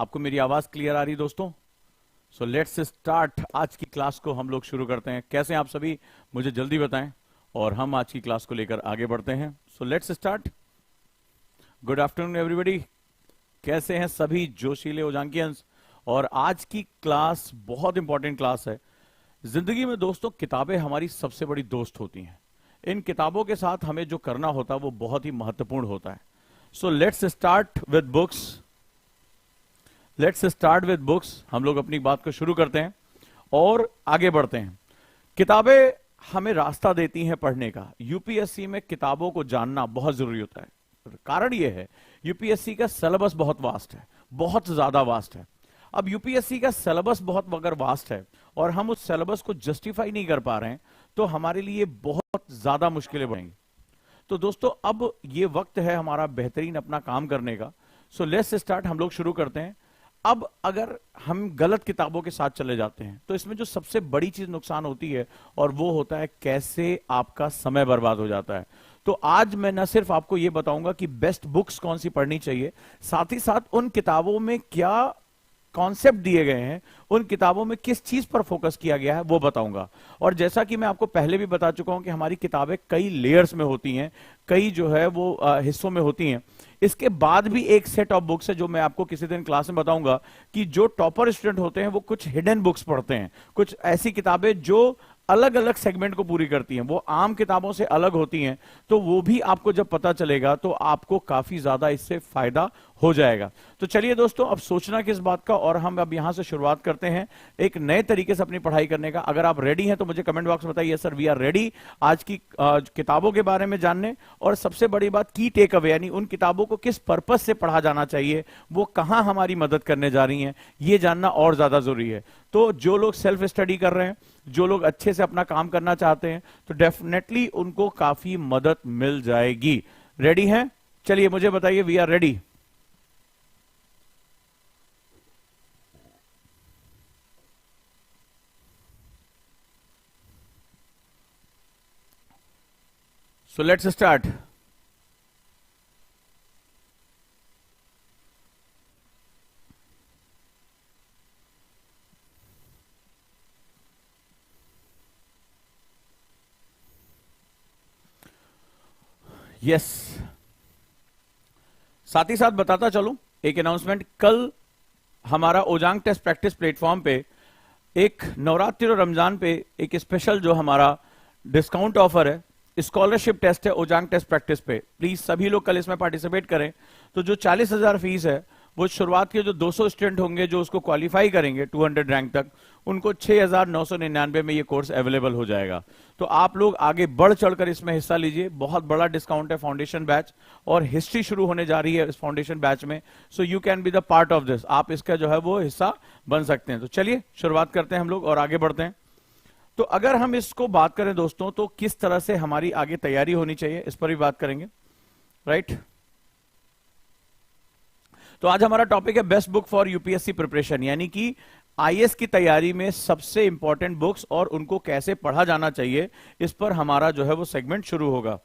आपको मेरी आवाज क्लियर आ रही दोस्तों? So let's start. आज की क्लास को हम लोग शुरू करते हैं। कैसे हैं आप सभी, मुझे जल्दी बताएं और हम आज की क्लास को लेकर आगे बढ़ते हैं। So let's start. Good afternoon everybody. कैसे हैं सभी जोशीले ओजांकियंस? और आज की क्लास बहुत इंपॉर्टेंट क्लास है। जिंदगी में दोस्तों किताबें हमारी सबसे बड़ी दोस्त होती हैं। इन किताबों के साथ हमें जो करना होता है वो बहुत ही महत्वपूर्ण होता है। So let's start with books. Let's start with books. हम लोग अपनी बात को शुरू करते हैं और आगे बढ़ते हैं। किताबें हमें रास्ता देती हैं पढ़ने का। यूपीएससी में किताबों को जानना बहुत जरूरी होता है। कारण यह है यूपीएससी का सिलेबस बहुत वास्ट है, बहुत ज्यादा वास्ट है। अब यूपीएससी का सिलेबस बहुत अगर वास्ट है और हम उस सिलेबस को जस्टिफाई नहीं कर पा रहे हैं तो हमारे लिए बहुत ज्यादा मुश्किलें बढ़ेंगी। तो दोस्तों अब ये वक्त है हमारा बेहतरीन अपना काम करने का। So let's start. हम लोग शुरू करते हैं। अब अगर हम गलत किताबों के साथ चले जाते हैं तो इसमें जो सबसे बड़ी चीज नुकसान होती है और वो होता है कैसे आपका समय बर्बाद हो जाता है। तो आज मैं न सिर्फ आपको ये बताऊंगा कि बेस्ट बुक्स कौन सी पढ़नी चाहिए, साथ ही साथ उन किताबों में क्या कॉन्सेप्ट दिए गए हैं, उन किताबों में किस चीज पर फोकस किया गया है वो बताऊंगा। और जैसा कि मैं आपको पहले भी बता चुका हूं कि हमारी किताबें कई लेयर्स में होती हैं, कई जो है वो हिस्सों में होती हैं। इसके बाद भी एक सेट ऑफ बुक्स है जो मैं आपको किसी दिन क्लास में बताऊंगा कि जो टॉपर स्टूडेंट होते हैं वो कुछ हिडन बुक्स पढ़ते हैं, कुछ ऐसी किताबें जो अलग अलग सेगमेंट को पूरी करती हैं, वो आम किताबों से अलग होती हैं। तो वो भी आपको जब पता चलेगा तो आपको काफी ज्यादा इससे फायदा हो जाएगा। तो चलिए दोस्तों, अब सोचना किस बात का, और हम अब यहां से शुरुआत करते हैं एक नए तरीके से अपनी पढ़ाई करने का। अगर आप रेडी हैं तो मुझे कमेंट बॉक्स में बताइए सर वी आर रेडी आज की किताबों के बारे में जानने। और सबसे बड़ी बात की टेक अवे, यानी उन किताबों को किस पर्पज से पढ़ा जाना चाहिए, वो कहां हमारी मदद करने जा रही हैं, ये जानना और ज्यादा जरूरी है। तो जो लोग सेल्फ स्टडी कर रहे हैं, जो लोग अच्छे से अपना काम करना चाहते हैं, तो डेफिनेटली उनको काफी मदद मिल जाएगी। रेडी हैं? चलिए मुझे बताइए we are ready. So let's start. Yes, साथ ही साथ बताता चलूं एक अनाउंसमेंट। कल हमारा ओजांग टेस्ट प्रैक्टिस प्लेटफॉर्म पे एक नवरात्रि और रमजान पे एक स्पेशल जो हमारा डिस्काउंट ऑफर है, स्कॉलरशिप टेस्ट है ओजांग टेस्ट प्रैक्टिस पे। प्लीज सभी लोग कल इसमें पार्टिसिपेट करें। तो जो 40,000 फीस है वो शुरुआत के जो 200 स्टूडेंट होंगे जो उसको क्वालिफाई करेंगे 200 रैंक तक, उनको 6,999 में ये कोर्स अवेलेबल हो जाएगा। तो आप लोग आगे बढ़ चढ़कर इसमें हिस्सा लीजिए। बहुत बड़ा डिस्काउंट है फाउंडेशन बैच, और हिस्ट्री शुरू होने जा रही है इस फाउंडेशन बैच में। So you can be the part of this. आप इसका जो है वो हिस्सा बन सकते हैं। तो चलिए शुरुआत करते हैं हम लोग और आगे बढ़ते हैं। तो अगर हम इसको बात करें दोस्तों तो किस तरह से हमारी आगे तैयारी होनी चाहिए इस पर भी बात करेंगे, राइट। तो आज हमारा टॉपिक है best book for UPSC preparation, यानी कि आईएएस की तैयारी में सबसे इंपॉर्टेंट बुक्स और उनको कैसे पढ़ा जाना चाहिए, इस पर हमारा जो है वो सेगमेंट शुरू होगा।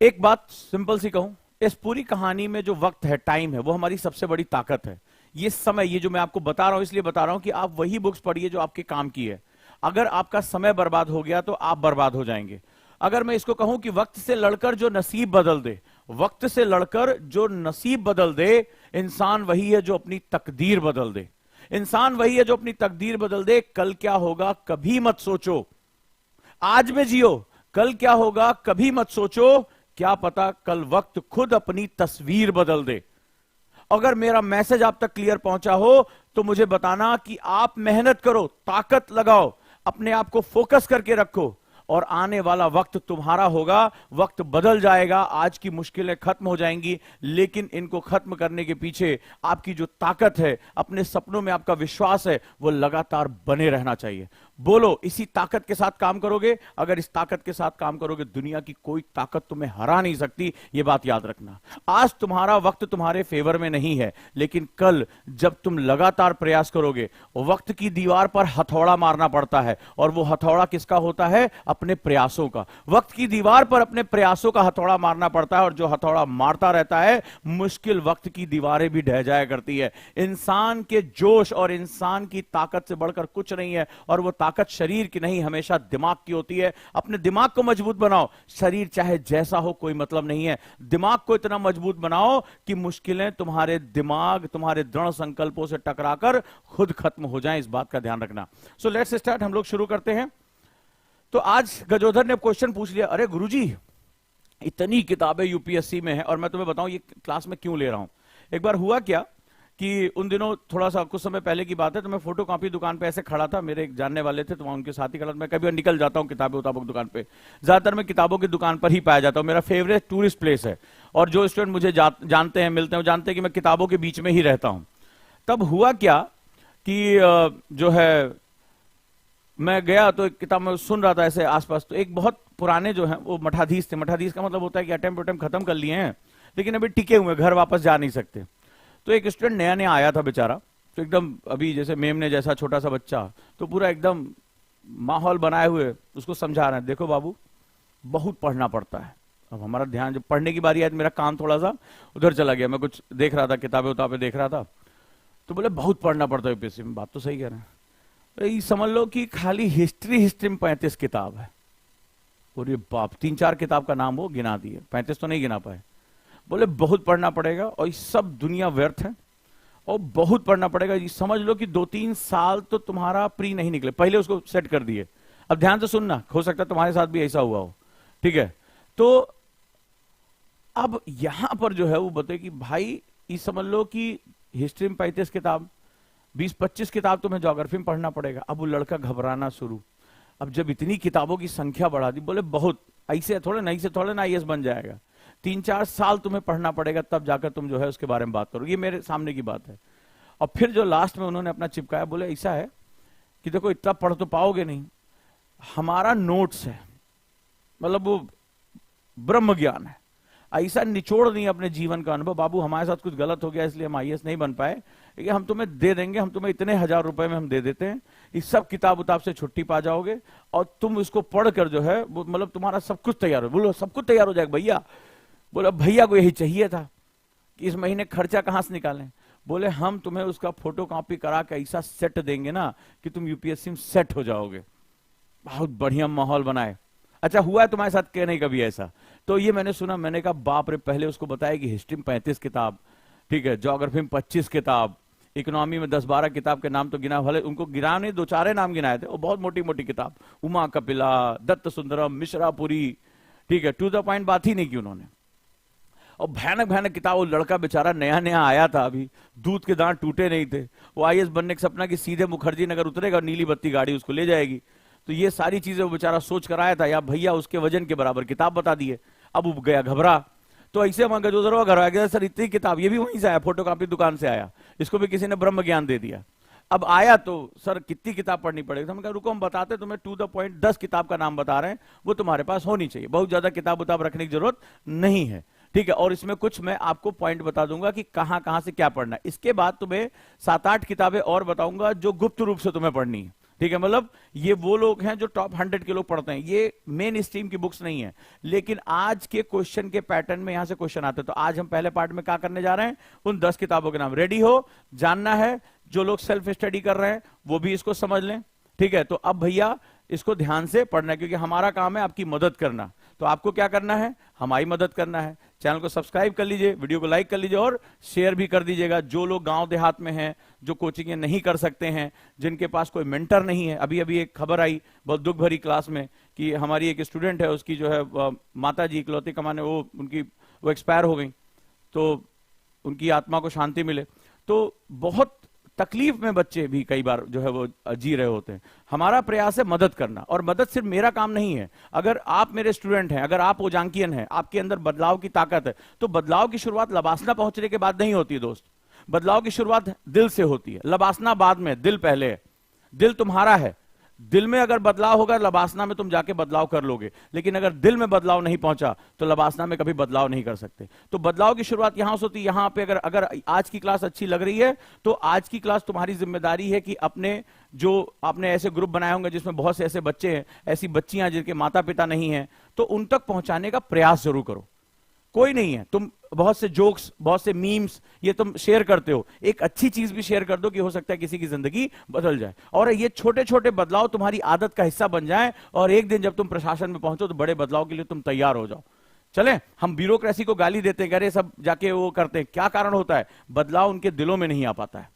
एक बात सिंपल सी कहूं, इस पूरी कहानी में जो वक्त है, टाइम है, वो हमारी सबसे बड़ी ताकत है। ये समय, ये जो मैं आपको बता रहा हूं इसलिए बता रहा हूं कि आप वही बुक्स पढ़िए जो आपके काम की है। अगर आपका समय बर्बाद हो गया तो आप बर्बाद हो जाएंगे। अगर मैं इसको कहूं कि वक्त से लड़कर जो नसीब बदल दे, वक्त से लड़कर जो नसीब बदल दे, इंसान वही है जो अपनी तकदीर बदल दे। इंसान वही है जो अपनी तकदीर बदल दे। कल क्या होगा कभी मत सोचो, आज में जियो। कल क्या होगा कभी मत सोचो, क्या पता कल वक्त खुद अपनी तस्वीर बदल दे। अगर मेरा मैसेज आप तक क्लियर पहुंचा हो तो मुझे बताना कि आप मेहनत करो, ताकत लगाओ, अपने आप को फोकस करके रखो, और आने वाला वक्त तुम्हारा होगा। वक्त बदल जाएगा, आज की मुश्किलें खत्म हो जाएंगी, लेकिन इनको खत्म करने के पीछे आपकी जो ताकत है, अपने सपनों में आपका विश्वास है, वो लगातार बने रहना चाहिए। बोलो, इसी ताकत के साथ काम करोगे? अगर इस ताकत के साथ काम करोगे, दुनिया की कोई ताकत तुम्हें हरा नहीं सकती। ये बात याद रखना। आज तुम्हारा वक्त तुम्हारे फेवर में नहीं है, लेकिन कल जब तुम लगातार प्रयास करोगे, वक्त की दीवार पर हथौड़ा मारना पड़ता है, और वो हथौड़ा किसका होता है? अपने प्रयासों का। वक्त की दीवार पर अपने प्रयासों का हथौड़ा मारना पड़ता है, और जो हथौड़ा मारता रहता है मुश्किल वक्त की दीवारें भी ढह जाया करती है। इंसान के जोश और इंसान की ताकत से बढ़कर कुछ नहीं है, और वो ताकत शरीर की नहीं, हमेशा दिमाग की होती है। अपने दिमाग को मजबूत बनाओ, शरीर चाहे जैसा हो कोई मतलब नहीं है। दिमाग को इतना मजबूत बनाओ कि मुश्किलें तुम्हारे दिमाग, तुम्हारे दृढ़ संकल्पों से टकराकर खुद खत्म हो जाएं, इस बात का ध्यान रखना। सो लेट्स स्टार्ट, हम लोग शुरू करते हैं। तो आज गजोधर ने क्वेश्चन पूछ लिया, अरे गुरुजी इतनी किताबें यूपीएससी में है, और मैं तुम्हें बताऊं ये क्लास में क्यों ले रहा हूं। एक बार हुआ क्या कि उन दिनों थोड़ा सा कुछ समय पहले की बात है, तो मैं फोटो कॉपी दुकान पे ऐसे खड़ा था, मेरे एक जानने वाले थे, तो वहां उनके साथ ही खड़ा था। मैं कभी निकल जाता हूं किताबें उताबों की दुकान पे, ज्यादातर मैं किताबों की दुकान पर ही पाया जाता हूं, मेरा फेवरेट टूरिस्ट प्लेस है। और जो स्टूडेंट मुझे जानते हैं, मिलते हैं, वो जानते हैं कि मैं किताबों के बीच में ही रहता हूं। तब हुआ क्या कि जो है मैं गया तो एक किताब में सुन रहा था ऐसे आसपास, तो एक बहुत पुराने जो है वो मठाधीश थे। मठाधीश का मतलब होता है कि अटेम्प्ट खत्म कर लिए हैं लेकिन अभी टिके हुए, घर वापस जा नहीं सकते। तो एक स्टूडेंट नया नया आया था बेचारा, तो एकदम अभी जैसे मेमने जैसा छोटा सा बच्चा, तो पूरा एकदम माहौल बनाए हुए उसको समझा रहे हैं, देखो बाबू बहुत पढ़ना पड़ता है। अब हमारा ध्यान जब पढ़ने की बारी आई तो मेरा कान थोड़ा सा उधर चला गया, मैं कुछ देख रहा था, किताबें उताबें देख रहा था। तो बोले बहुत पढ़ना पड़ता है यूपीएससी में। बात तो सही कह रहे हैं। ये समझ लो कि खाली हिस्ट्री में 35 किताब है, और ये बाप 3-4 किताब का नाम वो गिना दिए, 35 तो नहीं गिना पाए। बोले बहुत पढ़ना पड़ेगा और ये सब दुनिया व्यर्थ है, और बहुत पढ़ना पड़ेगा। ये समझ लो कि 2-3 साल तो तुम्हारा प्री नहीं निकले, पहले उसको सेट कर दिए। अब ध्यान से सुनना, हो सकता है तुम्हारे साथ भी ऐसा हुआ हो, ठीक है। तो अब यहां पर जो है वो बताए कि भाई ये समझ लो कि हिस्ट्री में 35 किताब, 20-25 किताब तुम्हें ज्योग्राफी में पढ़ना पड़ेगा। अब वो लड़का घबराना शुरू, अब जब इतनी किताबों की संख्या बढ़ा दी, बोले बहुत ऐसे थोड़े नहीं, से थोड़े ना आईएएस बन जाएगा, 3-4 साल तुम्हें पढ़ना पड़ेगा, तब जाकर तुम जो है उसके बारे में बात करो। ये मेरे सामने की बात है। और फिर जो लास्ट में उन्होंने अपना चिपकाया, बोले ऐसा है कि देखो इतना पढ़ तो पाओगे नहीं, हमारा नोट्स है, मतलब वो ब्रह्म ज्ञान है, ऐसा निचोड़ नहीं अपने जीवन का अनुभव। बाबू हमारे साथ कुछ गलत हो गया इसलिए हम आईएएस नहीं बन पाए, लेकिन हम तुम्हें दे देंगे, हम तुम्हें इतने 1000 रुपए में हम दे देते हैं, इस सब किताब उताब से छुट्टी पा जाओगे, और तुम इसको पढ़कर जो है मतलब तुम्हारा सब कुछ तैयार हो। बोलो सब कुछ तैयार हो जाएगा भैया। बोले भैया को यही चाहिए था कि इस महीने खर्चा कहां से निकालें। बोले हम तुम्हें उसका फोटो कॉपी करा के ऐसा सेट देंगे ना कि तुम यूपीएससी में सेट हो जाओगे। बहुत बढ़िया माहौल बनाए। अच्छा हुआ है तुम्हारे साथ क्या नहीं कभी ऐसा? तो ये मैंने सुना, मैंने कहा बाप रे, पहले उसको बताया कि हिस्ट्री में 35 किताब, ठीक है, ज्योग्राफी में 25 किताब, इकोनॉमी में 10-12 किताब के नाम तो गिना, भले उनको गिना नहीं, 2-4 नाम गिनाए थे, वो बहुत मोटी मोटी किताब, उमा कपिला, दत्त सुंदरम, मिश्रापुरी, ठीक है, टू द पॉइंट बात ही नहीं की उन्होंने। और भयानक भयानक किताब। वो लड़का बेचारा नया नया आया था, अभी दूध के दांत टूटे नहीं थे, वो आईएएस बनने का सपना कि सीधे मुखर्जी नगर उतरेगा, नीली बत्ती गाड़ी उसको ले जाएगी। तो ये सारी चीजें वो बेचारा सोच कर आया था, या भैया उसके वजन के बराबर किताब बता दिए। अब वो गया घबरा, तो ऐसे वहां गजोदर घर आ गया, सर इतनी किताब, ये भी वहीं से आया, फोटो कॉपी दुकान से आया, इसको भी किसी ने ब्रह्म ज्ञान दे दिया। अब आया तो सर कितनी किताब पढ़नी पड़ेगी? हमने कहा रुको हम बताते, तुम्हें टू द पॉइंट 10 किताब का नाम बता रहे हैं, वो तुम्हारे पास होनी चाहिए, बहुत ज्यादा किताब उताब रखने की जरूरत नहीं है, ठीक है। और इसमें कुछ मैं आपको पॉइंट बता दूंगा कि कहां कहां से क्या पढ़ना है। इसके बाद तुम्हें 7-8 किताबें और बताऊंगा जो गुप्त रूप से तुम्हें पढ़नी है, ठीक है। मतलब ये वो लोग हैं जो टॉप 100 के लोग पढ़ते हैं, ये मेन स्ट्रीम की बुक्स नहीं है। लेकिन आज के क्वेश्चन के पैटर्न में यहां से क्वेश्चन आते हैं, तो आज हम पहले पार्ट में क्या करने जा रहे हैं, उन 10 किताबों के नाम। रेडी हो? जानना है? जो लोग सेल्फ स्टडी कर रहे हैं वो भी इसको समझ लें, ठीक है। तो अब भैया इसको ध्यान से पढ़ना है, क्योंकि हमारा काम है आपकी मदद करना। तो आपको क्या करना है? हमारी मदद करना है। चैनल को सब्सक्राइब कर लीजिए, वीडियो को लाइक कर लीजिए और शेयर भी कर दीजिएगा। जो लोग गांव देहात में हैं, जो कोचिंग नहीं कर सकते हैं, जिनके पास कोई मेंटर नहीं है, अभी अभी एक खबर आई बहुत दुख भरी क्लास में कि हमारी एक स्टूडेंट है, उसकी जो है माता जी इकलौती कमाने, वो एक्सपायर हो गई, तो उनकी आत्मा को शांति मिले। तो बहुत तकलीफ में बच्चे भी कई बार जो है वो जी रहे होते हैं। हमारा प्रयास है मदद करना, और मदद सिर्फ मेरा काम नहीं है। अगर आप मेरे स्टूडेंट हैं, अगर आप ओजांकियन हैं, आपके अंदर बदलाव की ताकत है, तो बदलाव की शुरुआत लबासना पहुंचने के बाद नहीं होती है दोस्त। बदलाव की शुरुआत दिल से होती है, लबासना बाद में, दिल पहले है। दिल तुम्हारा है, दिल में अगर बदलाव होगा लबासना में तुम जाके बदलाव कर लोगे, लेकिन अगर दिल में बदलाव नहीं पहुंचा तो लबासना में कभी बदलाव नहीं कर सकते। तो बदलाव की शुरुआत यहां से होती है। यहां पे अगर अगर आज की क्लास अच्छी लग रही है तो आज की क्लास तुम्हारी जिम्मेदारी है कि अपने जो आपने ऐसे ग्रुप बनाए होंगे जिसमें बहुत से ऐसे बच्चे हैं, ऐसी बच्चियां जिनके माता पिता नहीं है, तो उन तक पहुंचाने का प्रयास जरूर करो। कोई नहीं है, तुम बहुत से जोक्स, बहुत से मीम्स ये तुम शेयर करते हो, एक अच्छी चीज भी शेयर कर दो कि हो सकता है किसी की जिंदगी बदल जाए, और ये छोटे छोटे बदलाव तुम्हारी आदत का हिस्सा बन जाए, और एक दिन जब तुम प्रशासन में पहुंचो तो बड़े बदलाव के लिए तुम तैयार हो जाओ। चले, हम ब्यूरोक्रेसी को गाली देते हैं, अरे सब जाके वो करते हैं, क्या कारण होता है? बदलाव उनके दिलों में नहीं आ पाता है।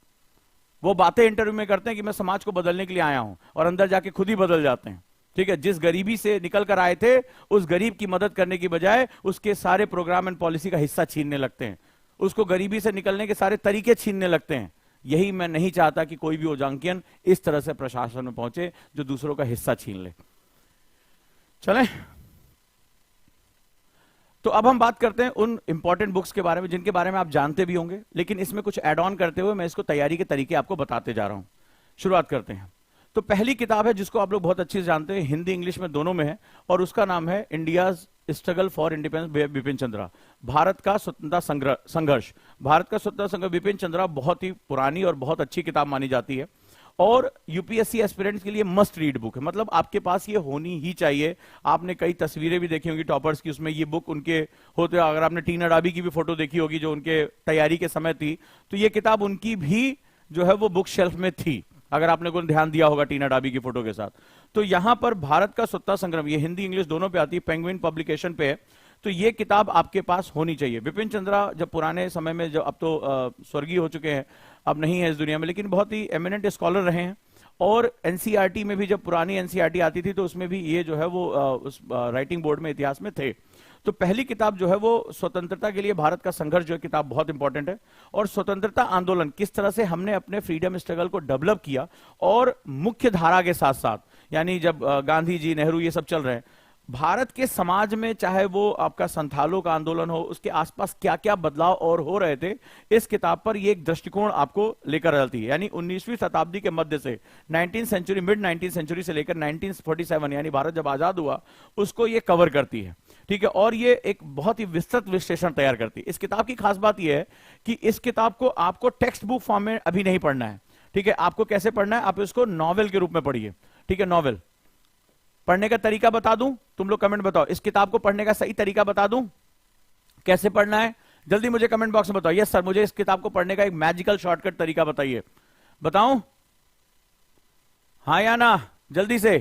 वो बातें इंटरव्यू में करते हैं कि मैं समाज को बदलने के लिए आया हूं, और अंदर जाके खुद ही बदल जाते हैं। ठीक है, जिस गरीबी से निकल कर आए थे उस गरीब की मदद करने की बजाय उसके सारे प्रोग्राम एंड पॉलिसी का हिस्सा छीनने लगते हैं, उसको गरीबी से निकलने के सारे तरीके छीनने लगते हैं। यही मैं नहीं चाहता कि कोई भी ओजांकियन इस तरह से प्रशासन में पहुंचे जो दूसरों का हिस्सा छीन ले। चलें, तो अब हम बात करते हैं उन इंपॉर्टेंट बुक्स के बारे में जिनके बारे में आप जानते भी होंगे, लेकिन इसमें कुछ एड ऑन करते हुए मैं इसको तैयारी के तरीके आपको बताते जा रहा हूं। शुरुआत करते हैं। तो पहली किताब है जिसको आप लोग बहुत अच्छे से जानते हैं, हिंदी इंग्लिश में दोनों में है, और उसका नाम है India's struggle for independence Bipin Chandra, Bharat का स्वतंत्रता संघर्ष। भारत का स्वतंत्रता संघर्ष बिपिन चंद्रा बहुत ही पुरानी और बहुत अच्छी किताब मानी जाती है, और यूपीएससी एस्पिरेंट्स के लिए मस्ट रीड बुक है, मतलब आपके पास ये होनी ही चाहिए। आपने कई तस्वीरें भी देखी होंगी टॉपर्स की, उसमें ये बुक उनके होते, अगर आपने टीना डाबी की भी फोटो देखी होगी जो उनके तैयारी के समय थी, तो ये किताब उनकी भी जो है वो बुक शेल्फ में थी, अगर आपने कोई ध्यान दिया होगा टीना डाबी की फोटो के साथ। तो यहां पर भारत का स्वतंत्रता संग्राम, ये हिंदी इंग्लिश दोनों पे आती है, पेंगुइन पब्लिकेशन पे है, तो ये किताब आपके पास होनी चाहिए। बिपिन चंद्रा जब पुराने समय में, जब अब तो स्वर्गीय हो चुके हैं, अब नहीं है इस दुनिया में, लेकिन बहुत ही एमिनेंट स्कॉलर रहे हैं, और एनसीईआरटी में भी जब पुरानी एनसीईआरटी आती थी तो उसमें भी ये जो है वो उस राइटिंग बोर्ड में इतिहास में थे। तो पहली किताब जो है वो स्वतंत्रता के लिए भारत का संघर्ष जो है किताब बहुत इंपॉर्टेंट है, और स्वतंत्रता आंदोलन किस तरह से हमने अपने फ्रीडम स्ट्रगल को डेवलप किया, और मुख्य धारा के साथ साथ, यानी जब गांधी जी, नेहरू ये सब चल रहे हैं, भारत के समाज में चाहे वो आपका संथालों का आंदोलन हो, उसके आसपास क्या क्या बदलाव और हो रहे थे, इस किताब पर ये एक दृष्टिकोण आपको लेकर आती है। यानी 19वीं शताब्दी के मध्य से 19th century, mid 19th century से लेकर 1947 यानी भारत जब आजाद हुआ, उसको ये कवर करती है। ठीक है, और ये एक बहुत ही विस्तृत विश्लेषण तैयार करती है। इस किताब की खास बात यह है कि इस किताब को आपको टेक्स्ट बुक फॉर्म में अभी नहीं पढ़ना है। ठीक है, आपको कैसे पढ़ना है, आप इसको नॉवेल के रूप में पढ़िए। ठीक है, नॉवेल पढ़ने का तरीका बता दूं, तुम लोग कमेंट बताओ, इस किताब को पढ़ने का सही तरीका बता दूं, कैसे पढ़ना है, जल्दी मुझे कमेंट बॉक्स में बताओ। यस सर, मुझे इस किताब को पढ़ने का एक मैजिकल शॉर्टकट तरीका बताइए, बताऊं? हाँ या ना, जल्दी से।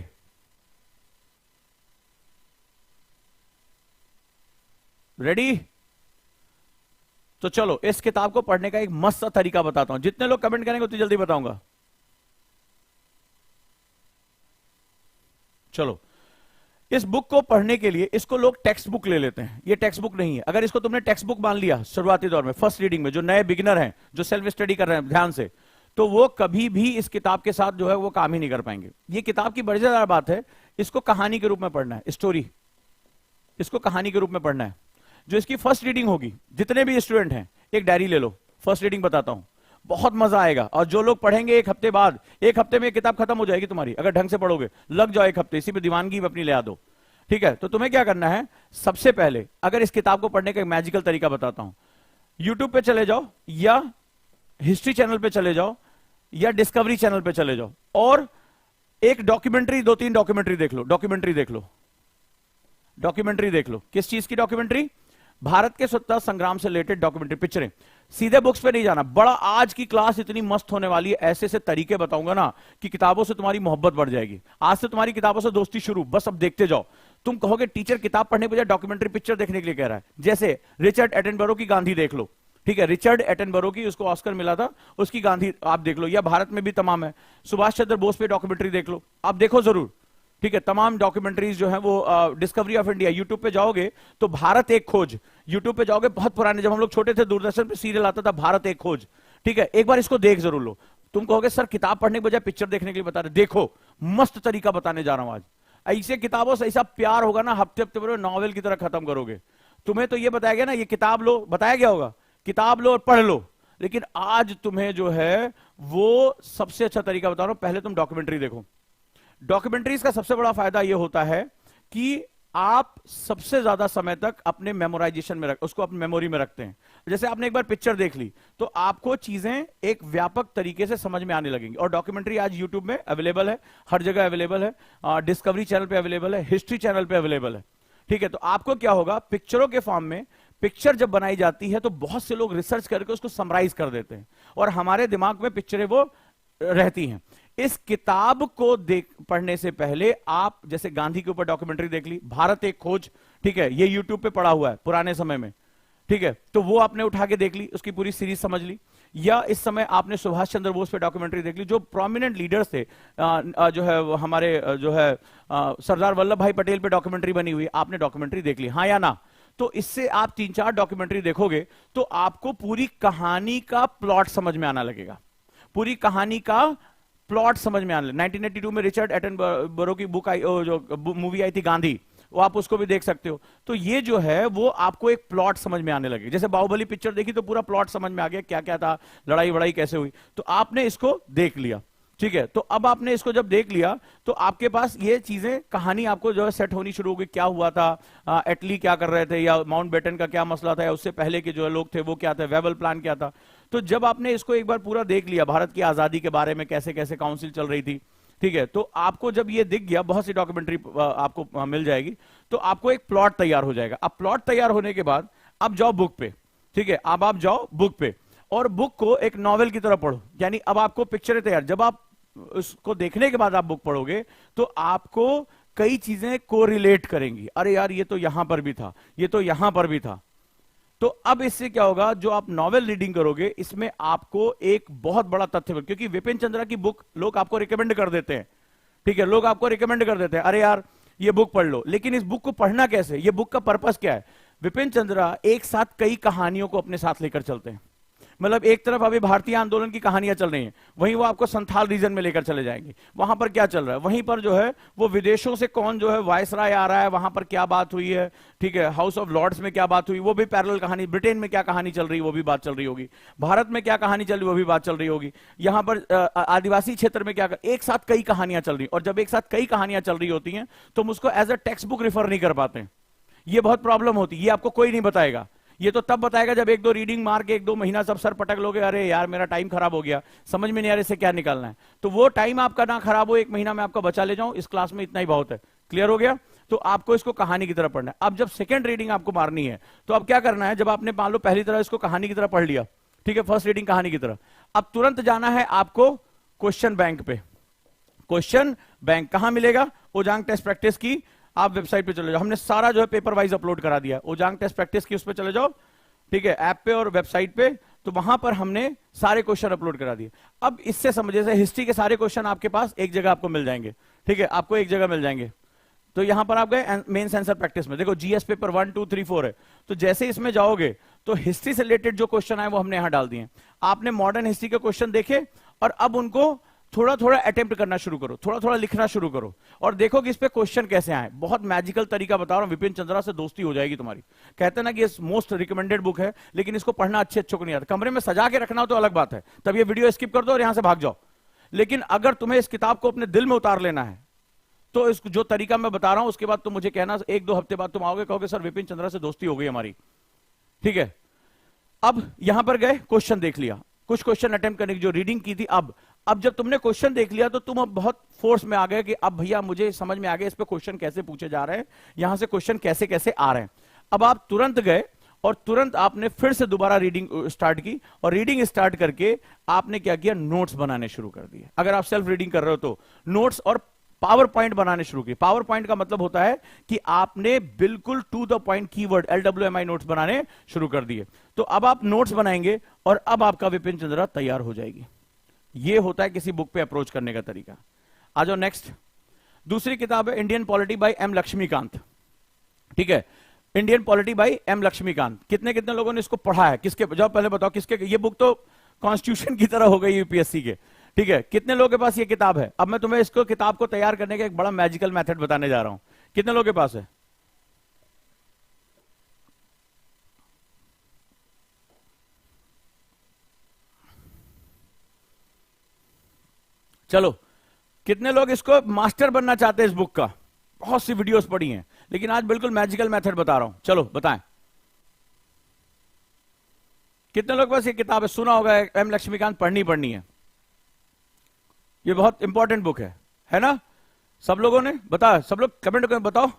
रेडी? तो चलो इस किताब को पढ़ने का एक मस्त तरीका बताता हूं, जितने लोग कमेंट करेंगे उतनी जल्दी बताऊंगा। चलो, इस बुक को पढ़ने के लिए इसको लोग टेक्स्ट बुक ले लेते हैं, ये टेक्स्ट बुक नहीं है। अगर इसको तुमने टेक्स्ट बुक मान लिया शुरुआती दौर में, फर्स्ट रीडिंग में, जो नए बिगिनर हैं, जो सेल्फ स्टडी कर रहे हैं ध्यान से, तो वो कभी भी इस किताब के साथ जो है वो काम ही नहीं कर पाएंगे। ये किताब की बड़ी ज्यादा बात है, इसको कहानी के रूप में पढ़ना है, स्टोरी, इसको कहानी के रूप में पढ़ना है। जो इसकी फर्स्ट रीडिंग होगी, जितने भी स्टूडेंट हैं एक डायरी ले लो, फर्स्ट रीडिंग बताता हूं, बहुत मजा आएगा। और जो लोग पढ़ेंगे एक हफ्ते बाद, एक हफ्ते में किताब खत्म हो जाएगी तुम्हारी, अगर ढंग से पढ़ोगे, लग जाओ एक हफ्ते, इसी पे दीवानगी अपनी ले आ दो। ठीक है, तो तुम्हें क्या करना है, सबसे पहले अगर इस किताब को पढ़ने का एक मैजिकल तरीका बताता हूं, यूट्यूब पे चले जाओ, या हिस्ट्री चैनल पे चले जाओ, या डिस्कवरी चैनल पे चले जाओ, और एक डॉक्यूमेंट्री, 2-3 डॉक्यूमेंट्री देख लो, डॉक्यूमेंट्री देख लो, डॉक्यूमेंट्री देख लो। किस चीज की डॉक्यूमेंट्री? भारत के स्वतंत्रता संग्राम से रिलेटेड डॉक्यूमेंट्री, पिक्चरें। सीधे बुक्स पे नहीं जाना, बड़ा आज की क्लास इतनी मस्त होने वाली है, ऐसे ऐसे तरीके बताऊंगा ना कि किताबों से तुम्हारी मोहब्बत बढ़ जाएगी। आज से तुम्हारी किताबों से दोस्ती शुरू, बस अब देखते जाओ। तुम कहोगे टीचर किताब पढ़ने के बजाय डॉक्यूमेंट्री पिक्चर देखने के लिए कह रहा है। जैसे रिचर्ड एटनबरो की गांधी देख लो, ठीक है, रिचर्ड एटनबरो की, उसको ऑस्कर मिला था, उसकी गांधी आप देख लो, या भारत में भी तमाम है, सुभाष चंद्र बोस पे डॉक्यूमेंट्री देख लो, आप देखो जरूर। ठीक है, तमाम डॉक्यूमेंट्रीज जो है वो डिस्कवरी ऑफ इंडिया, यूट्यूब पे जाओगे तो भारत एक खोज, यूट्यूब पे जाओगे, बहुत पुराने, जब हम लोग छोटे थे दूरदर्शन पे सीरियल आता था भारत एक खोज। ठीक है, एक बार इसको देख जरूर लो। तुम कहोगे सर किताब पढ़ने के बजाय पिक्चर देखने के लिए बता रहे, देखो मस्त तरीका बताने जा रहा हूं आज। ऐसे किताबों से ऐसा प्यार होगा ना, हफ्ते हफ्ते पर नॉवेल की तरह खत्म करोगे। तुम्हें तो ये बताया गया ना, ये किताब लो, बताया गया होगा किताब लो और पढ़ लो, लेकिन आज तुम्हें जो है वो सबसे अच्छा तरीका बता रहा हूं, पहले तुम डॉक्यूमेंट्री देखो। डॉक्यूमेंट्रीज का सबसे बड़ा फायदा यह होता है कि आप सबसे ज्यादा समय तक अपने मेमोराइजेशन में उसको अपनी मेमोरी में रखते हैं। जैसे आपने एक बार पिक्चर देख ली तो आपको चीजें एक व्यापक तरीके से समझ में आने लगेंगी। और डॉक्यूमेंट्री आज यूट्यूब में अवेलेबल है, हर जगह अवेलेबल है, डिस्कवरी चैनल पे अवेलेबल है, हिस्ट्री चैनल पे अवेलेबल है। ठीक है, तो आपको क्या होगा, पिक्चरों के फॉर्म में पिक्चर जब बनाई जाती है तो बहुत से लोग रिसर्च करके उसको समराइज कर देते हैं और हमारे दिमाग में पिक्चरें वो रहती हैं। इस किताब को पढ़ने से पहले आप जैसे गांधी के ऊपर डॉक्यूमेंट्री देख ली, भारत एक खोज, ठीक है, ये यूट्यूब पे पड़ा हुआ है पुराने समय में, ठीक है, तो वो आपने उठा के देख ली, उसकी पूरी सीरीज समझ ली। या इस समय आपने सुभाष चंद्र बोस पे डॉक्यूमेंट्री देख ली, जो प्रोमिनेंट लीडर्स थे, जो है हमारे जो है सरदार वल्लभ भाई पटेल पे डॉक्यूमेंट्री बनी हुई, आपने डॉक्यूमेंट्री देख ली, हाँ या ना? तो इससे आप 3-4 डॉक्यूमेंटरी देखोगे तो आपको पूरी कहानी का प्लॉट समझ में आना लगेगा, पूरी कहानी का प्लॉट समझ में आने लगे। 1982 में रिचर्ड एटनबरो की बुक आई, जो मूवी आई थी गांधी, वो आप उसको भी देख सकते हो। तो ये जो है वो आपको एक प्लॉट समझ में आने लगे। जैसे बाहुबली पिक्चर देखी तो पूरा प्लॉट समझ में आ गया, क्या क्या था, लड़ाई वड़ाई कैसे हुई, तो आपने इसको देख लिया। ठीक है, तो अब आपने इसको जब देख लिया तो आपके पास ये चीजें, कहानी आपको जो है सेट होनी शुरू हो गई, क्या हुआ था, एटली क्या कर रहे थे, या माउंटबेटन का क्या मसला था, या उससे पहले के जो लोग थे वो क्या थे, वेबल प्लान क्या था। तो जब आपने इसको एक बार पूरा देख लिया, भारत की आजादी के बारे में कैसे कैसे काउंसिल चल रही थी, ठीक है, तो आपको जब ये दिख गया, बहुत सी डॉक्यूमेंट्री आपको मिल जाएगी, तो आपको एक प्लॉट तैयार हो जाएगा। अब प्लॉट तैयार होने के बाद अब जाओ बुक पे, ठीक है, अब आप जाओ बुक पे और बुक को एक नॉवेल की तरह पढ़ो। यानी अब आपको पिक्चरें तैयार, जब आप उसको देखने के बाद आप बुक पढ़ोगे तो आपको कई चीजें कोरिलेट करेंगी, अरे यार ये तो यहां पर भी था, ये तो यहां पर भी था। तो अब इससे क्या होगा, जो आप नॉवेल रीडिंग करोगे इसमें आपको एक बहुत बड़ा तथ्य, क्योंकि विपिन चंद्रा की बुक लोग आपको रिकमेंड कर देते हैं, ठीक है, लोग आपको रिकमेंड कर देते हैं, अरे यार ये बुक पढ़ लो, लेकिन इस बुक को पढ़ना कैसे, ये बुक का पर्पस क्या है? विपिन चंद्रा एक साथ कई कहानियों को अपने साथ लेकर चलते हैं। मतलब एक तरफ अभी भारतीय आंदोलन की कहानियां चल रही हैं, वहीं वो आपको संथाल रीजन में लेकर चले जाएंगे, वहां पर क्या चल रहा है, वहीं पर जो है वो विदेशों से कौन जो है वायसराय आ रहा है, वहां पर क्या बात हुई है, ठीक है, हाउस ऑफ लॉर्ड्स में क्या बात हुई, वो भी पैरेलल कहानी, ब्रिटेन में क्या कहानी चल रही है वो भी बात चल रही होगी, भारत में क्या कहानी चल रही वो भी बात चल रही होगी, यहां पर आदिवासी क्षेत्र में क्या, एक साथ कई कहानियां चल रही। और जब एक साथ कई कहानियां चल रही होती हैं तो हम उसको as a text book refer नहीं कर पाते, ये बहुत प्रॉब्लम होती है, ये आपको कोई नहीं बताएगा। ये तो तब बताएगा जब 1-2 रीडिंग मार के 1-2 महीना सब सर पटक लोगे, अरे यार मेरा टाइम खराब हो गया, समझ में नहीं आ रहा इससे क्या निकालना है। तो वो टाइम आपका ना खराब हो, 1 महीना में आपका बचा ले जाऊं, इस क्लास में इतना ही बहुत है। क्लियर हो गया? तो आपको इसको कहानी की तरह पढ़ना है। अब जब सेकंड रीडिंग आपको मारनी है तो अब क्या करना है, जब आपने मान लो पहली तरह इसको कहानी की तरह पढ़ लिया, ठीक है, फर्स्ट रीडिंग कहानी की तरह, अब तुरंत जाना है आपको क्वेश्चन बैंक पे। क्वेश्चन बैंक कहां मिलेगा? ओजांग टेस्ट प्रैक्टिस की आप वेबसाइट पे चले जाओ, हमने सारा जो है पेपर वाइज अपलोड करा दिया, ओजांग टेस्ट प्रैक्टिस की उस पे चले जाओ, ठीक है, ऐप पे और वेबसाइट पे, तो वहां पर हमने सारे क्वेश्चन अपलोड करा दिए। अब इससे समझिए, से हिस्ट्री के सारे क्वेश्चन आपके पास एक जगह आपको मिल जाएंगे, ठीक है, आपको एक जगह मिल जाएंगे। तो यहां पर आप गए मेन आंसर प्रैक्टिस में, देखो जीएस पेपर 1, 2, 3, 4 है, तो जैसे इसमें जाओगे तो हिस्ट्री से रिलेटेड जो क्वेश्चन आए वो हमने यहां डाल दिए। आपने मॉडर्न हिस्ट्री के क्वेश्चन देखे और अब उनको थोड़ा थोड़ा अटेम्प्ट करना शुरू करो, थोड़ा थोड़ा लिखना शुरू करो और देखो कि इस पे क्वेश्चन कैसे आए। बहुत मैजिकल तरीका बता रहा हूं, विपिन चंद्रा से दोस्ती हो जाएगी तुम्हारी। कहते हैं ना कि ये मोस्ट रिकमेंडेड बुक है, लेकिन इसको पढ़ना अच्छे को नहीं आता, कमरे में सजा के रखना हो तो अलग बात है, तब ये वीडियो स्किप कर दो और यहां से भाग जाओ। लेकिन अगर तुम्हें इस किताब को अपने दिल में उतार लेना है तो इस जो तरीका मैं बता रहा हूं उसके बाद तुम मुझे कहना, 1-2 हफ्ते बाद तुम आओगे, कहोगे सर विपिन चंद्रा से दोस्ती हो गई हमारी, ठीक है। अब यहां पर गए, क्वेश्चन देख लिया, कुछ क्वेश्चन अटेम्प्ट करने की जो रीडिंग की थी। अब जब तुमने क्वेश्चन देख लिया तो तुम अब बहुत फोर्स में आ गए कि अब भैया मुझे समझ में आ गया इस पे क्वेश्चन कैसे पूछे जा रहे हैं, यहां से क्वेश्चन कैसे कैसे आ रहे हैं। अब आप तुरंत गए और तुरंत आपने फिर से दोबारा रीडिंग स्टार्ट की और रीडिंग स्टार्ट करके आपने क्या किया, नोट्स बनाने शुरू कर दिए। अगर आप सेल्फ रीडिंग कर रहे हो तो नोट्स और पावर पॉइंट बनाने शुरू किए। पावर पॉइंट का मतलब होता है कि आपने बिल्कुल to the point keyword LWMI notes बनाने शुरू कर दिए। तो अब आप नोट्स बनाएंगे और अब आपका विपिन चंद्रा तैयार हो जाएगी। ये होता है किसी बुक पे अप्रोच करने का तरीका। आ जाओ नेक्स्ट, दूसरी किताब है Indian polity by M Laxmikanth, ठीक है, Indian polity by M Laxmikanth. कितने कितने लोगों ने इसको पढ़ा है? किसके, जाओ पहले बताओ किसके। ये बुक तो कॉन्स्टिट्यूशन की तरह हो गई यूपीएससी के, ठीक है। कितने लोगों के पास ये किताब है? अब मैं तुम्हें इसको किताब को तैयार करने का एक बड़ा मैजिकल मेथड बताने जा रहा हूं। कितने लोगों के पास है? चलो कितने लोग इसको मास्टर बनना चाहते हैं इस बुक का? बहुत सी वीडियोस पढ़ी हैं, लेकिन आज बिल्कुल मैजिकल मेथड बता रहा हूं। चलो बताएं, कितने लोग पास ये किताब है? सुना होगा, एम लक्ष्मीकांत, पढ़नी है। ये बहुत इंपॉर्टेंट बुक है ना? सब लोगों ने बताया, सब लोग कमेंट करके बताओ।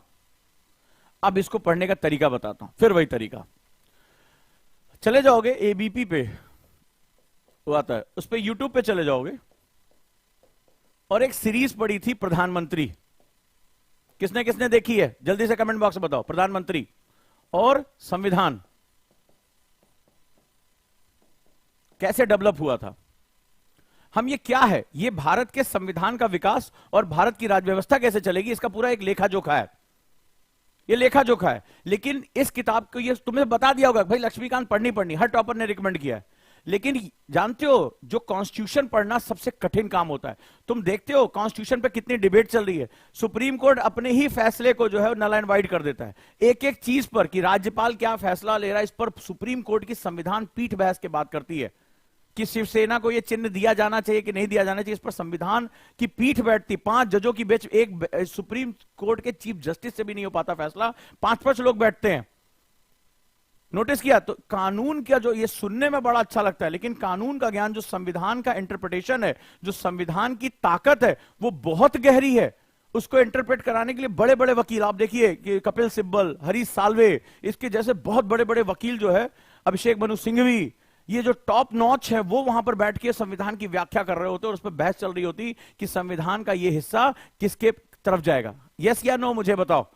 अब इसको पढ़ने का तरीका बताता हूं, फिर वही तरीका। चले जाओगे एबीपी पे, वो आता है, उस पे यूट्यूब पे चले जाओगे और एक सीरीज पड़ी थी प्रधानमंत्री। किसने किसने देखी है? जल्दी से कमेंट बॉक्स में बताओ। प्रधानमंत्री और संविधान कैसे डेवलप हुआ था। हम ये क्या है, ये भारत के संविधान का विकास और भारत की राज्य व्यवस्था कैसे चलेगी, इसका पूरा एक लेखा जोखा है। ये लेखा जोखा है। लेकिन इस किताब को ये तुम्हें बता दिया होगा भाई लक्ष्मीकांत पढ़नी, हर टॉपर ने रिकमेंड किया है। लेकिन जानते हो जो कॉन्स्टिट्यूशन पढ़ना सबसे कठिन काम होता है। तुम देखते हो कॉन्स्टिट्यूशन पे कितनी डिबेट चल रही है। सुप्रीम कोर्ट अपने ही फैसले को जो है नल एंड वाइड कर देता है। एक एक चीज पर कि राज्यपाल क्या फैसला ले रहा है, इस पर सुप्रीम कोर्ट की संविधान पीठ बहस के बात करती है कि शिवसेना को यह चिन्ह दिया जाना चाहिए कि नहीं दिया जाना चाहिए। इस पर संविधान की पीठ बैठती, 5 जजों की बेंच, एक सुप्रीम कोर्ट के चीफ जस्टिस से भी नहीं हो पाता फैसला, 5-5 लोग बैठते हैं। नोटिस किया? तो कानून का जो ये सुनने में बड़ा अच्छा लगता है, लेकिन कानून का ज्ञान, जो संविधान का इंटरप्रिटेशन है, जो संविधान की ताकत है, वो बहुत गहरी है। उसको इंटरप्रेट कराने के लिए बड़े बड़े वकील, आप देखिए कि कपिल सिब्बल, हरीश साल्वे, इसके जैसे बहुत बड़े बड़े वकील जो है, अभिषेक मनु सिंघवी, ये जो टॉप नॉच है, वो वहां पर बैठ के संविधान की व्याख्या कर रहे होते और उस पर बहस चल रही होती कि संविधान का ये हिस्सा किसके तरफ जाएगा, यस या नो, मुझे बताओ।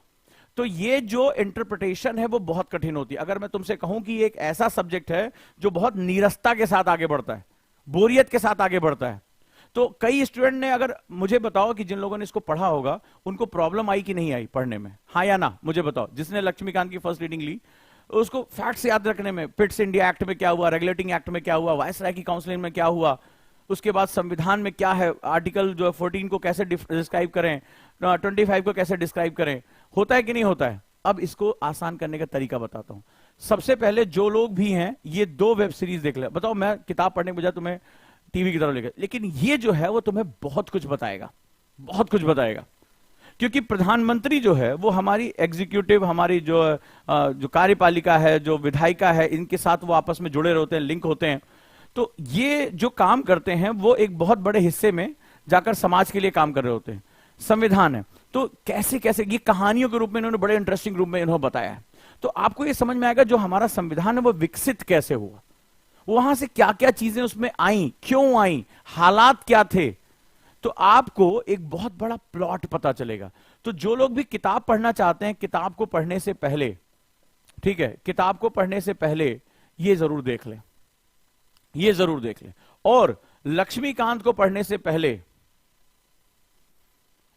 तो ये जो इंटरप्रिटेशन है वो बहुत कठिन होती है। अगर मैं तुमसे कहूं कि एक ऐसा सब्जेक्ट है जो बहुत नीरसता के साथ आगे बढ़ता है, बोरियत के साथ आगे बढ़ता है, तो कई स्टूडेंट ने, अगर मुझे बताओ कि जिन लोगों ने इसको पढ़ा होगा उनको प्रॉब्लम आई कि नहीं आई पढ़ने में, हाँ या ना, मुझे बताओ। जिसने लक्ष्मीकांत की फर्स्ट रीडिंग ली उसको फैक्ट्स याद रखने में, पिट्स इंडिया एक्ट में क्या हुआ, रेगुलेटिंग एक्ट में क्या हुआ, वायसराय की काउंसिलिंग में क्या हुआ, उसके बाद संविधान में क्या है, आर्टिकल जो 14 को कैसे डिस्क्राइब करें, 25 को कैसे डिस्क्राइब करें, होता है कि नहीं होता है। अब इसको आसान करने का तरीका बताता हूं। सबसे पहले जो लोग भी हैं ये 2 वेब सीरीज देख ले। बताओ, मैं किताब पढ़ने के बजाय तुम्हें टीवी की तरफ लेकर, लेकिन ये जो है वो तुम्हें बहुत कुछ बताएगा, बहुत कुछ बताएगा। क्योंकि प्रधानमंत्री जो है वो हमारी एग्जीक्यूटिव, हमारी जो कार्यपालिका है, जो विधायिका है, इनके साथ वो आपस में जुड़े रहते हैं, लिंक होते हैं। तो ये जो काम करते हैं वो एक बहुत बड़े हिस्से में जाकर समाज के लिए काम कर रहे होते हैं। संविधान है तो कैसे कैसे ये कहानियों के रूप में इन्होंने बड़े इंटरेस्टिंग रूप में इन्होंने बताया है। तो आपको ये समझ में आएगा जो हमारा संविधान है वो विकसित कैसे हुआ, वहां से क्या क्या चीजें उसमें आई, क्यों आई, हालात क्या थे। तो आपको एक बहुत बड़ा प्लॉट पता चलेगा। तो जो लोग भी किताब पढ़ना चाहते हैं, किताब को पढ़ने से पहले, ठीक है, किताब को पढ़ने से पहले ये जरूर देख लें, ये जरूर देख लें। और लक्ष्मीकांत को पढ़ने से पहले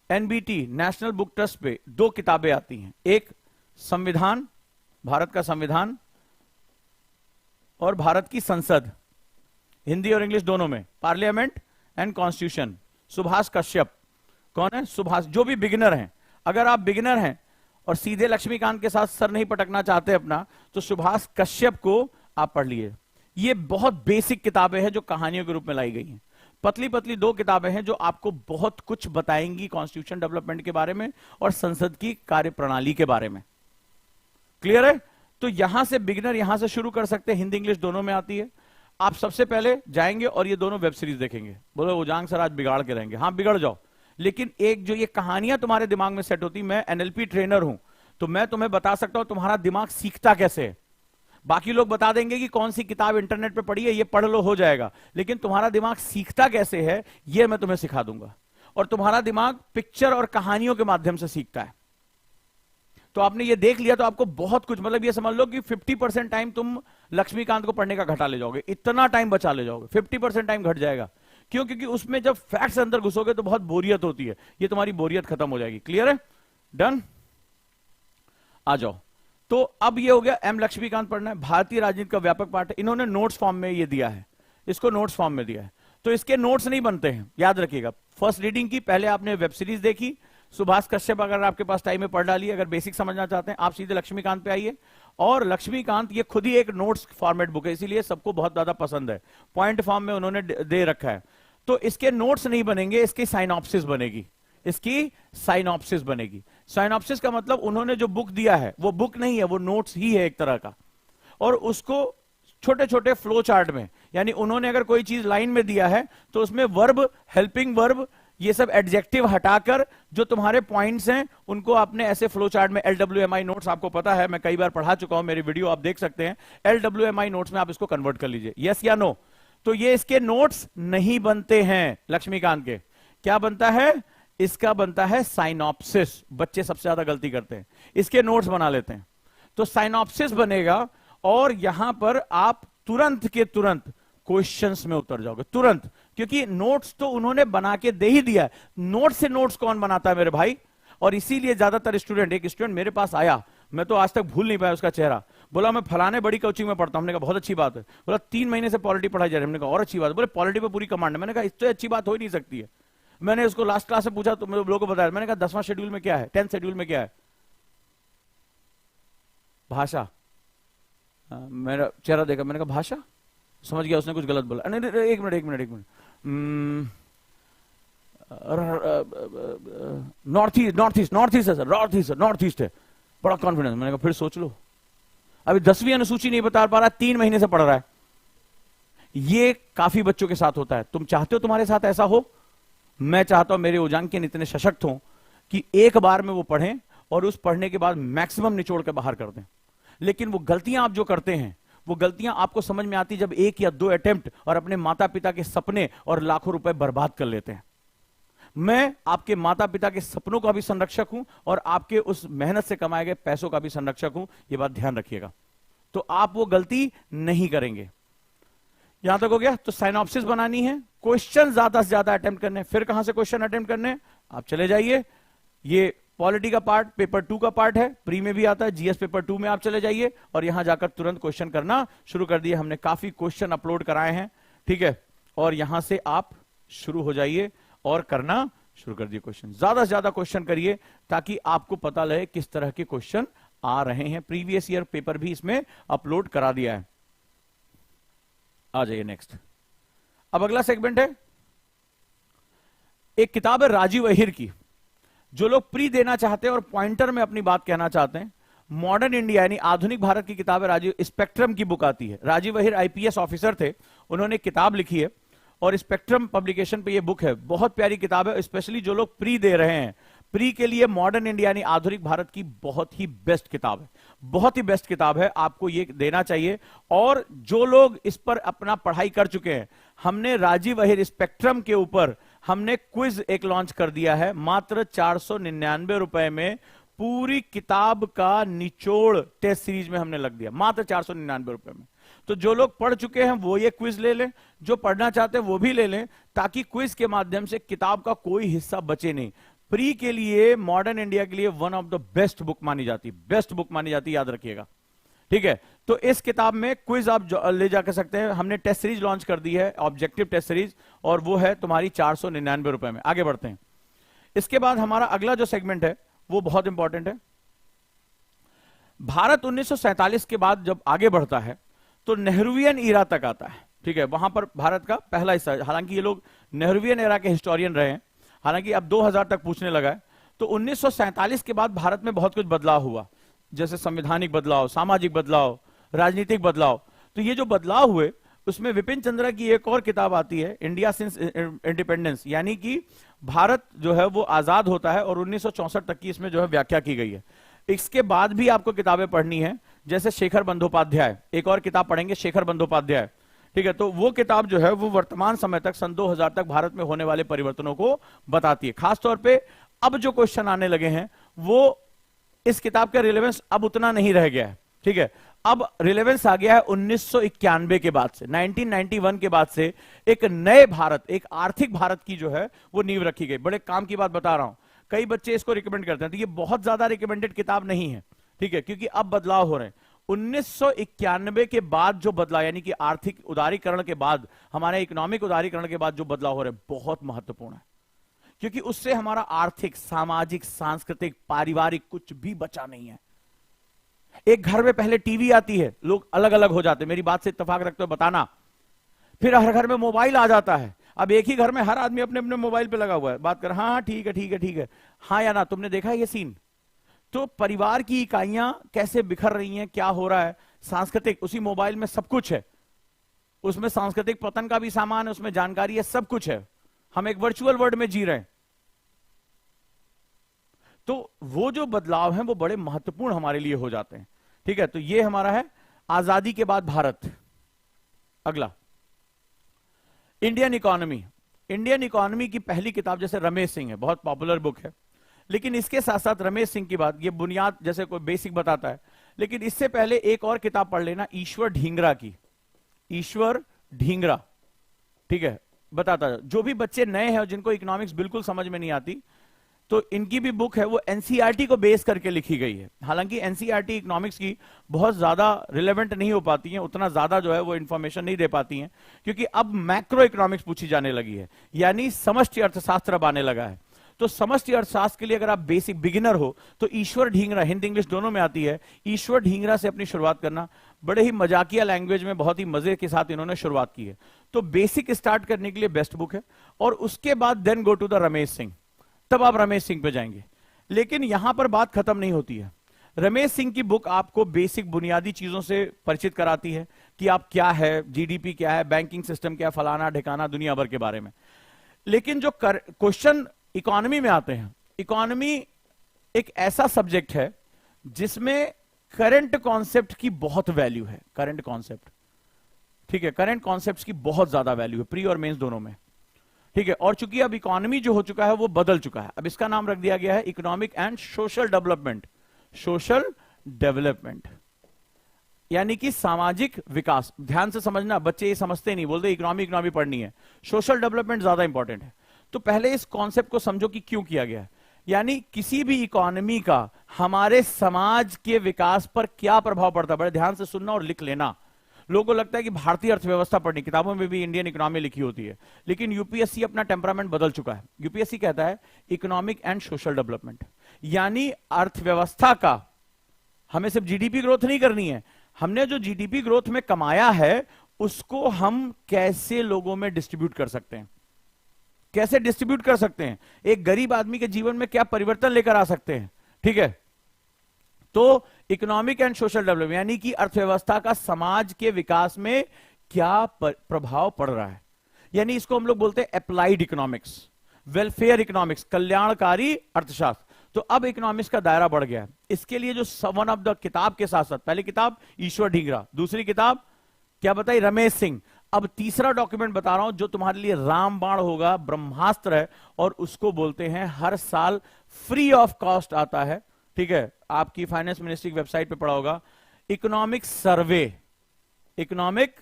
एनबीटी, नेशनल बुक ट्रस्ट पे 2 किताबें आती हैं, एक संविधान, भारत का संविधान, और भारत की संसद, हिंदी और इंग्लिश दोनों में, parliament and constitution. Subhash Kashyap, कौन है? सुभाष। जो भी बिगिनर हैं, अगर आप बिगिनर हैं और सीधे लक्ष्मीकांत के साथ सर नहीं पटकना चाहते अपना, तो सुभाष कश्यप को आप पढ़ लिए। ये बहुत बेसिक किताबें हैं जो कहानियों के रूप में लाई गई हैं। पतली पतली 2 किताबें हैं जो आपको बहुत कुछ बताएंगी कॉन्स्टिट्यूशन डेवलपमेंट के बारे में और संसद की कार्यप्रणाली के बारे में। क्लियर है? तो यहां से बिगिनर यहां से शुरू कर सकते हैं, हिंदी इंग्लिश दोनों में आती है। आप सबसे पहले जाएंगे और ये दोनों वेब सीरीज देखेंगे। बोलो उजांग सर आज बिगाड़ के रहेंगे, हाँ बिगड़ जाओ, लेकिन एक जो ये कहानियां तुम्हारे दिमाग में सेट होती, मैं एनएलपी ट्रेनर हूं तो मैं तुम्हें बता सकता हूं तुम्हारा दिमाग सीखता कैसे है। बाकी लोग बता देंगे कि कौन सी किताब इंटरनेट पे पढ़ी है, ये पढ़ लो हो जाएगा, लेकिन तुम्हारा दिमाग सीखता कैसे है ये मैं तुम्हें सिखा दूंगा। और तुम्हारा दिमाग पिक्चर और कहानियों के माध्यम से सीखता है। तो आपने ये देख लिया तो आपको बहुत कुछ, मतलब ये समझ लो कि 50% टाइम तुम लक्ष्मीकांत को पढ़ने का घटा ले जाओगे, इतना टाइम बचा ले जाओगे, 50% टाइम घट जाएगा। क्यों? क्योंकि उसमें जब फैक्ट्स अंदर घुसोगे तो बहुत बोरियत होती है, ये तुम्हारी बोरियत खत्म हो जाएगी। क्लियर है? डन? आ जाओ। तो अब ये हो गया एम लक्ष्मीकांत पढ़ना है, भारतीय राजनीति का व्यापक पाठ है। इन्होंने नोट्स फॉर्म में ये दिया है, इसको नोट्स फॉर्म में दिया है। तो इसके नोट्स नहीं बनते हैं, याद रखिएगा। फर्स्ट रीडिंग की पहले आपने वेब सीरीज देखी, सुभाष कश्यप अगर आपके पास टाइम है पढ़ डालिए। अगर बेसिक समझना चाहते हैं आप सीधे लक्ष्मीकांत पे आइए। और लक्ष्मीकांत ये खुद ही एक नोट्स फॉर्मेट बुक है, इसीलिए सबको बहुत ज्यादा पसंद है, पॉइंट फॉर्म में उन्होंने दे रखा है। तो इसके नोट्स नहीं बनेंगे, इसकी साइनॉप्सिस बनेगी, इसकी साइनॉप्सिस बनेगी। साइनॉप्सिस का मतलब उन्होंने जो बुक दिया है वो बुक नहीं है, वो नोट्स ही है एक तरह का, और उसको छोटे छोटे फ्लो चार्ट में, यानी उन्होंने अगर कोई चीज लाइन में दिया है तो उसमें वर्ब, हेल्पिंग वर्ब, ये सब एडजेक्टिव हटाकर जो तुम्हारे पॉइंट्स हैं उनको आपने ऐसे फ्लो चार्ट में, LWMI नोट्स आपको पता है, मैं कई बार पढ़ा चुका हूं, मेरी वीडियो आप देख सकते हैं, LWMI नोट्स में आप इसको कन्वर्ट कर लीजिए, यस या नो। तो ये इसके नोट्स नहीं बनते हैं लक्ष्मीकांत के, क्या बनता है, इसका बनता है साइनॉप्सिस। बच्चे सबसे ज्यादा गलती करते हैं, इसके नोट्स बना लेते हैं। तो साइनॉप्सिस बनेगा और यहां पर आप तुरंत के तुरंत क्वेश्चंस में उतर जाओगे, तुरंत, क्योंकि नोट्स तो उन्होंने बना के दे ही दिया है। नोट से नोट्स कौन बनाता है मेरे भाई? और इसीलिए ज्यादातर स्टूडेंट, एक स्टूडेंट मेरे पास आया, मैं तो आज तक भूल नहीं पाया उसका चेहरा, बोला मैं फलाने बड़ी कोचिंग में पढ़ता हूं। हमने कहा बहुत अच्छी बात है। बोला 3 महीने से पॉलिटी पढ़ाई जा रही है। हमने कहा और अच्छी बात है। बोले पॉलिटी पे पूरी कमांड है। मैंने कहा इससे अच्छी बात हो ही नहीं सकती है। मैंने उसको लास्ट क्लास में पूछा तो लोगों को बताया, मैंने कहा 10वां शेड्यूल में क्या है, 10th शेड्यूल में क्या है? भाषा। मेरा चेहरा देखा, मैंने कहा भाषा, समझ गया उसने कुछ गलत बोला। नहीं, एक मिनट, नॉर्थ ईस्ट है सर, नॉर्थ ईस्ट है, बड़ा कॉन्फिडेंस। मैंने कहा फिर सोच लो, अभी 10वीं अनुसूची नहीं बता पा रहा, 3 महीने से पढ़ रहा है। ये काफी बच्चों के साथ होता है। तुम चाहते हो तुम्हारे साथ ऐसा हो? मैं चाहता हूं मेरे उजांकियन इतने सशक्त हों कि एक बार में वो पढ़ें और उस पढ़ने के बाद मैक्सिमम निचोड़ के बाहर कर दें। लेकिन वो गलतियां आप जो करते हैं, वो गलतियां आपको समझ में आती जब 1 या 2 अटेम्प्ट और अपने माता पिता के सपने और लाखों रुपए बर्बाद कर लेते हैं। मैं आपके माता पिता के सपनों का भी संरक्षक हूं और आपके उस मेहनत से कमाए गए पैसों का भी संरक्षक हूं, यह बात ध्यान रखिएगा। तो आप वो गलती नहीं करेंगे। यहां तक हो गया। तो साइनॉप्सिस बनानी है, क्वेश्चन ज्यादा से ज्यादा अटेम्प्ट करने। फिर कहां से क्वेश्चन अटेम्प्ट करने? आप चले जाइए, ये पॉलिटी का पार्ट पेपर 2 का पार्ट है, प्री में भी आता है, जीएस पेपर 2 में आप चले जाइए और यहां जाकर तुरंत क्वेश्चन करना शुरू कर दिए। हमने काफी क्वेश्चन अपलोड कराए हैं, ठीक है, और यहां से आप शुरू हो जाइए और करना शुरू कर दिए। क्वेश्चन ज्यादा से ज्यादा क्वेश्चन करिए ताकि आपको पता लगे किस तरह के क्वेश्चन आ रहे हैं। प्रीवियस ईयर पेपर भी इसमें अपलोड करा दिया है। आ जाइए नेक्स्ट। अब अगला सेगमेंट है, एक किताब है राजीव अहिर की। जो लोग प्री देना चाहते हैं और पॉइंटर में अपनी बात कहना चाहते हैं, मॉडर्न इंडिया यानी आधुनिक भारत की किताब है। राजीव, स्पेक्ट्रम की बुक आती है। राजीव अहिर आईपीएस ऑफिसर थे, उन्होंने किताब लिखी है और स्पेक्ट्रम पब्लिकेशन पे ये बुक है। बहुत प्यारी किताब है, स्पेशली जो लोग प्री दे रहे हैं, प्री के लिए मॉडर्न इंडिया यानी आधुनिक भारत की बहुत ही बेस्ट किताब है, बहुत ही बेस्ट किताब है, आपको ये देना चाहिए। और जो लोग इस पर अपना पढ़ाई कर चुके हैं, हमने राजीव अहिर स्पेक्ट्रम के ऊपर हमने क्विज एक लॉन्च कर दिया है। मात्र 499 रुपए में पूरी किताब का निचोड़ टेस्ट सीरीज में हमने लग दिया, मात्र 499 रुपए में। तो जो लोग पढ़ चुके हैं वो ये क्विज ले लें, जो पढ़ना चाहते हैं वो भी ले लें, ताकि क्विज के माध्यम से किताब का कोई हिस्सा बचे नहीं। प्री के लिए, मॉडर्न इंडिया के लिए one of the best book मानी जाती है, बेस्ट बुक मानी जाती है, याद रखिएगा, ठीक है। तो इस किताब में क्विज आप ले जाकर सकते हैं। हमने टेस्ट सीरीज लॉन्च कर दी है, ऑब्जेक्टिव टेस्ट सीरीज, और वो है तुम्हारी 499 रुपए में। आगे बढ़ते हैं। इसके बाद हमारा अगला जो सेगमेंट है वो बहुत इंपॉर्टेंट है। भारत 1947 के बाद जब आगे बढ़ता है तो नेहरूवियन ईरा तक आता है, ठीक है। वहां पर भारत का पहला हिस्सा, हालांकि ये लोग नेहरूवियन एरा के हिस्टोरियन रहे हैं, हालांकि अब 2000 तक पूछने लगा है। तो 1947 के बाद भारत में बहुत कुछ बदलाव हुआ, जैसे संवैधानिक बदलाव, सामाजिक बदलाव, राजनीतिक बदलाव। तो ये जो बदलाव हुए उसमें विपिन चंद्रा की एक और किताब आती है, इंडिया सिंस इंडिपेंडेंस, यानी कि भारत जो है वो आजाद होता है, और 1964 तक की इसमें जो है व्याख्या की गई है। इसके बाद भी आपको किताबें पढ़नी है, जैसे शेखर बंदोपाध्याय, एक और किताब पढ़ेंगे शेखर बंदोपाध्याय, ठीक है। तो वो किताब जो है वो वर्तमान समय तक, सन 2000 तक भारत में होने वाले परिवर्तनों को बताती है। खासतौर पे अब जो क्वेश्चन आने लगे हैं वो इस किताब का रिलेवेंस अब उतना नहीं रह गया है, ठीक है। अब रिलेवेंस आ गया है 1991 के बाद से, 1991 के बाद से एक नए भारत, एक आर्थिक भारत की जो है वो नींव रखी गई। बड़े काम की बात बता रहा हूं, कई बच्चे इसको रिकमेंड करते हैं, तो ये बहुत ज्यादा रिकमेंडेड किताब नहीं है, ठीक है, क्योंकि अब बदलाव हो रहे हैं। 1991 के बाद जो बदलाव, यानी कि आर्थिक उदारीकरण के बाद, हमारे इकोनॉमिक उदारीकरण के बाद जो बदलाव हो रहे हैं बहुत महत्वपूर्ण है, क्योंकि उससे हमारा आर्थिक, सामाजिक, सांस्कृतिक, पारिवारिक कुछ भी बचा नहीं है। एक घर में पहले टीवी आती है, लोग अलग अलग हो जाते, मेरी बात से इत्तेफाक रखते हो बताना। फिर हर घर में मोबाइल आ जाता है, अब एक ही घर में हर आदमी अपने अपने मोबाइल पे लगा हुआ है, बात कर, हाँ हाँ ठीक है ठीक है ठीक है, हाँ या ना। तुमने देखा है ये सीन? तो परिवार की इकाइयां कैसे बिखर रही हैं, क्या हो रहा है। सांस्कृतिक, उसी मोबाइल में सब कुछ है, उसमें सांस्कृतिक पतन का भी सामान है, उसमें जानकारी है, सब कुछ है। हम एक वर्चुअल वर्ल्ड में जी रहे हैं। तो वो जो बदलाव हैं वो बड़े महत्वपूर्ण हमारे लिए हो जाते हैं। ठीक है, तो ये हमारा है आजादी के बाद भारत। अगला, इंडियन इकोनॉमी। इंडियन इकोनॉमी की पहली किताब जैसे रमेश सिंह है, बहुत पॉपुलर बुक है, लेकिन इसके साथ साथ रमेश सिंह की बात, ये बुनियाद जैसे कोई बेसिक बताता है, लेकिन इससे पहले एक और किताब पढ़ लेना ईश्वर ढींगरा की, ईश्वर ढींगरा। ठीक है, बताता है जो भी बच्चे नए हैं और जिनको इकोनॉमिक्स बिल्कुल समझ में नहीं आती, तो इनकी भी बुक है, वो एनसीईआरटी को बेस करके लिखी गई है। हालांकि एनसीईआरटी इकोनॉमिक्स की बहुत ज्यादा रिलेवेंट नहीं हो पाती है, उतना ज्यादा जो है वो इंफॉर्मेशन नहीं दे पाती है, क्योंकि अब मैक्रो इकोनॉमिक्स पूछी जाने लगी है, यानी समष्टि अर्थशास्त्र अब आने लगा है। तो समष्टि अर्थशास्त्र के लिए अगर आप बेसिक बिगिनर हो तो ईश्वर ढींगरा, हिंदी इंग्लिश दोनों में आती है, ईश्वर ढींगरा से अपनी शुरुआत करना। बड़े ही मजाकिया लैंग्वेज में बहुत ही मजे के साथ इन्होंने शुरुआत की है, तो बेसिक स्टार्ट करने के लिए बेस्ट बुक है। और उसके बाद then go to the Ramesh Singh, तब आप रमेश सिंह पे जाएंगे। लेकिन यहां पर बात खत्म नहीं होती है। रमेश सिंह की बुक आपको बेसिक बुनियादी चीजों से परिचित कराती है कि आप क्या है, जीडीपी क्या है, बैंकिंग सिस्टम क्या है, फलाना ढिकाना, दुनिया भर के बारे में। लेकिन जो क्वेश्चन इकोनॉमी में आते हैं, इकोनॉमी एक ऐसा सब्जेक्ट है जिसमें करंट कॉन्सेप्ट की बहुत वैल्यू है, करंट कॉन्सेप्ट। ठीक है, करंट कॉन्सेप्ट की बहुत ज्यादा वैल्यू है, प्री और मेंस दोनों में। ठीक है, और चूंकि अब इकोनॉमी जो हो चुका है वो बदल चुका है, अब इसका नाम रख दिया गया है economic and social development. Social development यानी कि सामाजिक विकास। ध्यान से समझना, बच्चे ये समझते नहीं, बोलते इकोनॉमी इकोनॉमी पढ़नी है, सोशल डेवलपमेंट ज्यादा इंपॉर्टेंट है। तो पहले इस कॉन्सेप्ट को समझो कि क्यों किया गया है, यानी किसी भी इकोनॉमी का हमारे समाज के विकास पर क्या प्रभाव पड़ता है। बड़े ध्यान से सुनना और लिख लेना। लोगों को लगता है कि भारतीय अर्थव्यवस्था पढ़नी, किताबों में भी इंडियन इकोनॉमी लिखी होती है, लेकिन यूपीएससी अपना टेम्परामेंट बदल चुका है। यूपीएससी कहता है इकोनॉमिक एंड सोशल डेवलपमेंट, यानी अर्थव्यवस्था का हमें सिर्फ जीडीपी ग्रोथ नहीं करनी है, हमने जो जीडीपी ग्रोथ में कमाया है उसको हम कैसे लोगों में डिस्ट्रीब्यूट कर सकते हैं, कैसे डिस्ट्रीब्यूट कर सकते हैं, एक गरीब आदमी के जीवन में क्या परिवर्तन लेकर आ सकते हैं। ठीक है, तो इकोनॉमिक एंड सोशल डेवलपमेंट यानी कि अर्थव्यवस्था का समाज के विकास में क्या प्रभाव पड़ रहा है, यानी इसको हम लोग बोलते हैं अप्लाइड इकोनॉमिक्स, वेलफेयर इकोनॉमिक्स, कल्याणकारी अर्थशास्त्र। तो अब इकोनॉमिक्स का दायरा बढ़ गया है। इसके लिए जो वन ऑफ द किताब के साथ साथ, पहली किताब ईश्वर ढींगरा, दूसरी किताब क्या बताई, रमेश सिंह। अब तीसरा डॉक्यूमेंट बता रहा हूं जो तुम्हारे लिए रामबाण होगा, ब्रह्मास्त्र है, और उसको बोलते हैं हर साल फ्री ऑफ कॉस्ट आता है। ठीक है, आपकी फाइनेंस मिनिस्ट्री की वेबसाइट पे पड़ा होगा, इकोनॉमिक सर्वे। इकोनॉमिक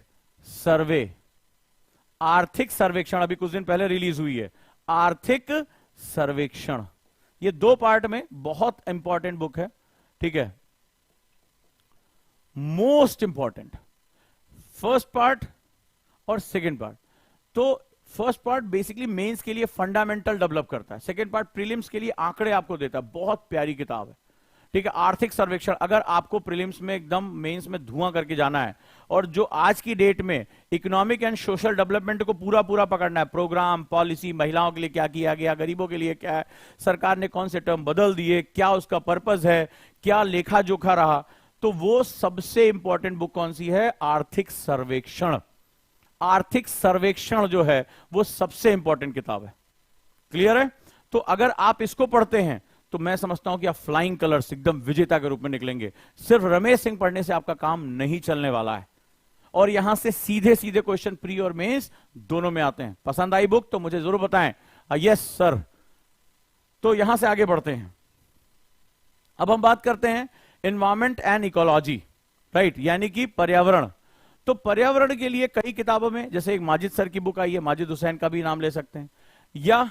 सर्वे, आर्थिक सर्वेक्षण, अभी कुछ दिन पहले रिलीज हुई है, आर्थिक सर्वेक्षण। ये दो पार्ट में बहुत इंपॉर्टेंट बुक है। ठीक है, मोस्ट इंपॉर्टेंट, फर्स्ट पार्ट और सेकेंड पार्ट। तो फर्स्ट पार्ट बेसिकली मेंस के लिए फंडामेंटल डेवलप करता है, सेकेंड पार्ट प्रीलिम्स के लिए आंकड़े आपको देता है। बहुत प्यारी किताब है। ठीक है, आर्थिक सर्वेक्षण, अगर आपको प्रीलिम्स में एकदम मेंस में धुआं करके जाना है और जो आज की डेट में इकोनॉमिक एंड सोशल डेवलपमेंट को पूरा पूरा पकड़ना है, प्रोग्राम पॉलिसी, महिलाओं के लिए क्या किया गया, गरीबों के लिए क्या है, सरकार ने कौन से टर्म बदल दिए, क्या उसका पर्पस है, क्या लेखा जोखा रहा, तो वो सबसे इंपॉर्टेंट बुक कौन सी है, आर्थिक सर्वेक्षण। आर्थिक सर्वेक्षण जो है वो सबसे इंपॉर्टेंट किताब है। क्लियर है? तो अगर आप इसको पढ़ते हैं तो मैं समझता हूं कि आप फ्लाइंग कलर्स, एकदम विजेता के रूप में निकलेंगे। सिर्फ रमेश सिंह पढ़ने से आपका काम नहीं चलने वाला है, और यहां से सीधे सीधे क्वेश्चन प्री और मेंस दोनों में आते हैं। पसंद आई बुक तो मुझे जरूर बताएं, यस सर। तो यहां से आगे बढ़ते हैं। अब हम बात करते हैं एनवायरमेंट एंड इकोलॉजी, राइट, यानी कि पर्यावरण। तो पर्यावरण के लिए कई किताबों में, जैसे एक माजिद सर की बुक आई है, माजिद हुसैन का भी नाम ले सकते हैं, या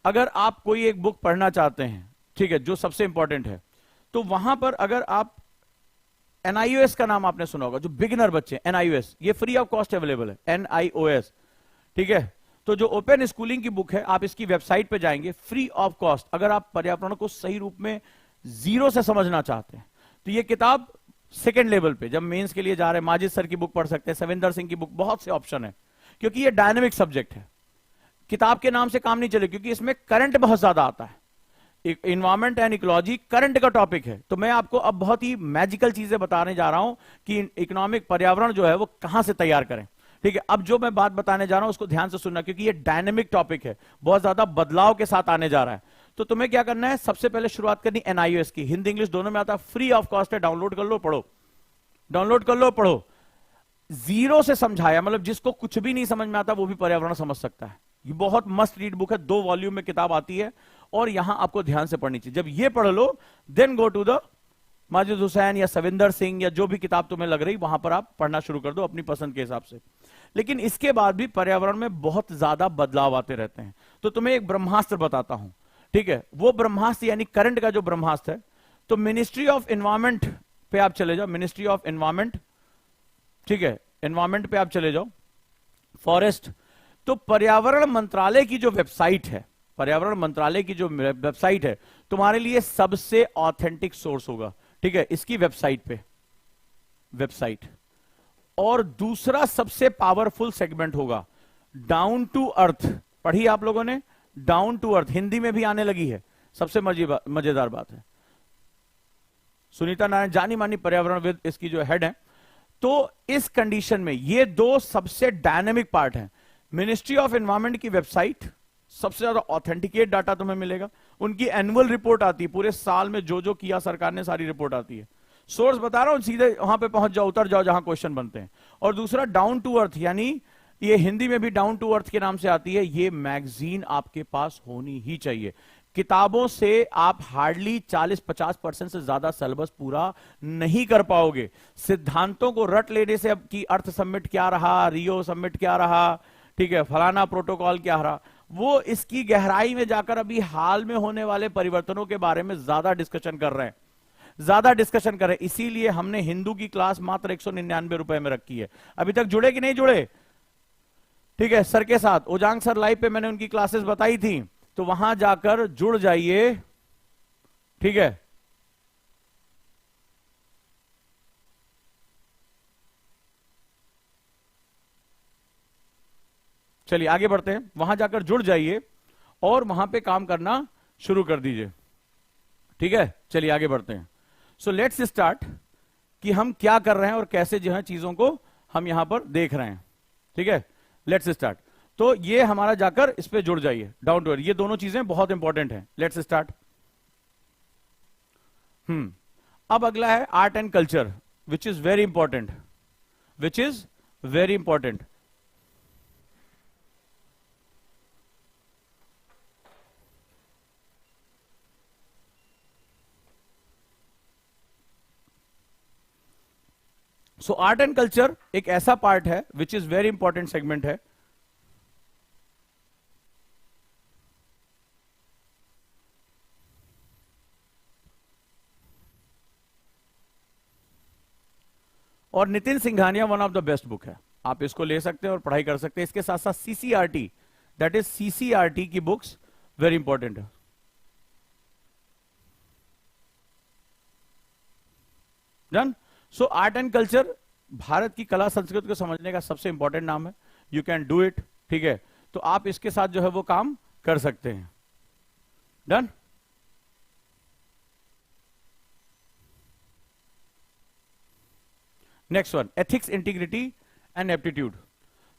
अगर आप कोई एक बुक पढ़ना चाहते हैं, ठीक है, जो सबसे इंपॉर्टेंट है, तो वहां पर अगर आप एनआईओएस का नाम आपने सुना होगा, जो बिगिनर बच्चे, एनआईओएस, ये फ्री ऑफ कॉस्ट अवेलेबल है, एनआईओएस। ठीक है, तो जो ओपन स्कूलिंग की बुक है, आप इसकी वेबसाइट पे जाएंगे, फ्री ऑफ कॉस्ट। अगर आप पर्यावरण को सही रूप में जीरो से समझना चाहते हैं तो ये किताब सेकेंड लेवल पे, जब मेंस के लिए जा रहे हैं, माजिद सर की बुक पढ़ सकते हैं, सविंदर सिंह की बुक, बहुत से ऑप्शन है। क्योंकि ये डायनेमिक सब्जेक्ट है, किताब के नाम से काम नहीं चले, क्योंकि इसमें करंट बहुत ज्यादा आता है। इन्वायरमेंट एंड इकोलॉजी करंट का टॉपिक है। तो मैं आपको अब बहुत ही मैजिकल चीजें बताने जा रहा हूं कि इकोनॉमिक पर्यावरण जो है वो कहां से तैयार करें। ठीक है, अब जो मैं बात बताने जा रहा हूं उसको ध्यान से सुनना, क्योंकि ये डायनेमिक टॉपिक है, बहुत ज्यादा बदलाव के साथ आने जा रहा है। तो तुम्हें क्या करना है, सबसे पहले शुरुआत करनी एनआईओएस की, हिंदी इंग्लिश दोनों में आता है, फ्री ऑफ कॉस्ट है, डाउनलोड कर लो पढ़ो, डाउनलोड कर लो पढ़ो। जीरो से समझाया, मतलब जिसको कुछ भी नहीं समझ में आता वो भी पर्यावरण समझ सकता है। ये बहुत मस्त रीड बुक है, 2 वॉल्यूम में किताब आती है, और यहां आपको ध्यान से पढ़नी चाहिए। जब ये पढ़ लो, then go to the Majid Hussain या सविंदर सिंह या जो भी किताब तुम्हें लग रही, वहां पर आप पढ़ना शुरू कर दो अपनी पसंद के हिसाब से। लेकिन इसके बाद भी पर्यावरण में बहुत ज्यादा बदलाव आते रहते हैं। तो तुम्हें एक ब्रह्मास्त्र बताता हूं, ठीक है, वो ब्रह्मास्त्र यानी करंट का जो ब्रह्मास्त्र है। तो मिनिस्ट्री ऑफ एनवायरमेंट पे आप चले जाओ, मिनिस्ट्री ऑफ एनवायरमेंट, ठीक है, एनवायरमेंट पे आप चले जाओ, फॉरेस्ट। तो पर्यावरण मंत्रालय की जो वेबसाइट है, पर्यावरण मंत्रालय की जो वेबसाइट है, तुम्हारे लिए सबसे ऑथेंटिक सोर्स होगा। ठीक है, इसकी वेबसाइट पे, वेबसाइट। और दूसरा सबसे पावरफुल सेगमेंट होगा डाउन टू अर्थ। पढ़ी आप लोगों ने, डाउन टू अर्थ हिंदी में भी आने लगी है, सबसे मजेदार बात है। सुनीता नारायण जानी मानी पर्यावरणविद इसकी जो हेड है। तो इस कंडीशन में ये 2 सबसे डायनेमिक पार्ट हैं। मिनिस्ट्री ऑफ एनवायरमेंट की वेबसाइट, सबसे ज्यादा ऑथेंटिकेट डाटा तुम्हें मिलेगा, उनकी एनुअल रिपोर्ट आती है, पूरे साल में जो जो किया सरकार ने सारी रिपोर्ट आती है। सोर्स बता रहा हूं, सीधे वहां पे पहुंच जाओ, उतर जाओ जहां क्वेश्चन बनते हैं। और दूसरा डाउन टू अर्थ, यानी ये हिंदी में भी डाउन टू अर्थ के नाम से आती है, ये मैगजीन आपके पास होनी ही चाहिए। किताबों से आप हार्डली 40-50% से ज्यादा सिलेबस पूरा नहीं कर पाओगे। सिद्धांतों को रट लेने से, अब की अर्थ समिट क्या रहा, रियो समिट क्या रहा, ठीक है, फलाना प्रोटोकॉल क्या रहा, वो इसकी गहराई में जाकर अभी हाल में होने वाले परिवर्तनों के बारे में ज्यादा डिस्कशन कर रहे हैं, ज्यादा डिस्कशन कर रहे हैं। इसीलिए हमने हिंदू की क्लास मात्र 199 रुपए में रखी है। अभी तक जुड़े कि नहीं जुड़े? ठीक है, सर के साथ ओजांग सर लाइव पे मैंने उनकी क्लासेस बताई थी, तो वहां जाकर जुड़ जाइए। ठीक है, चलिए आगे बढ़ते हैं, वहां जाकर जुड़ जाइए और वहां पे काम करना शुरू कर दीजिए। ठीक है, चलिए आगे बढ़ते हैं। सो लेट्स स्टार्ट कि हम क्या कर रहे हैं और कैसे जो है चीजों को हम यहां पर देख रहे हैं। ठीक है, लेट्स स्टार्ट। तो ये हमारा जाकर इस पे जुड़ जाइए, डाउन टू अर्थ, ये दोनों चीजें बहुत इंपॉर्टेंट हैं। Let's start. अब अगला है art and culture, which is very important, which is very important. So art and culture एक ऐसा पार्ट है which is very important segment है। और Nitin Singhania one of the best book है, आप इसको ले सकते हैं और पढ़ाई कर सकते हैं। इसके साथ साथ सीसीआरटी, दैट इज सीसीआरटी की बुक्स वेरी इंपॉर्टेंट है। Done. So art and culture Bharat की कला संस्कृति को समझने का सबसे इंपॉर्टेंट नाम है। You can do it. ठीक है, तो आप इसके साथ जो है वो काम कर सकते हैं। Done. Next one, ethics, integrity and aptitude.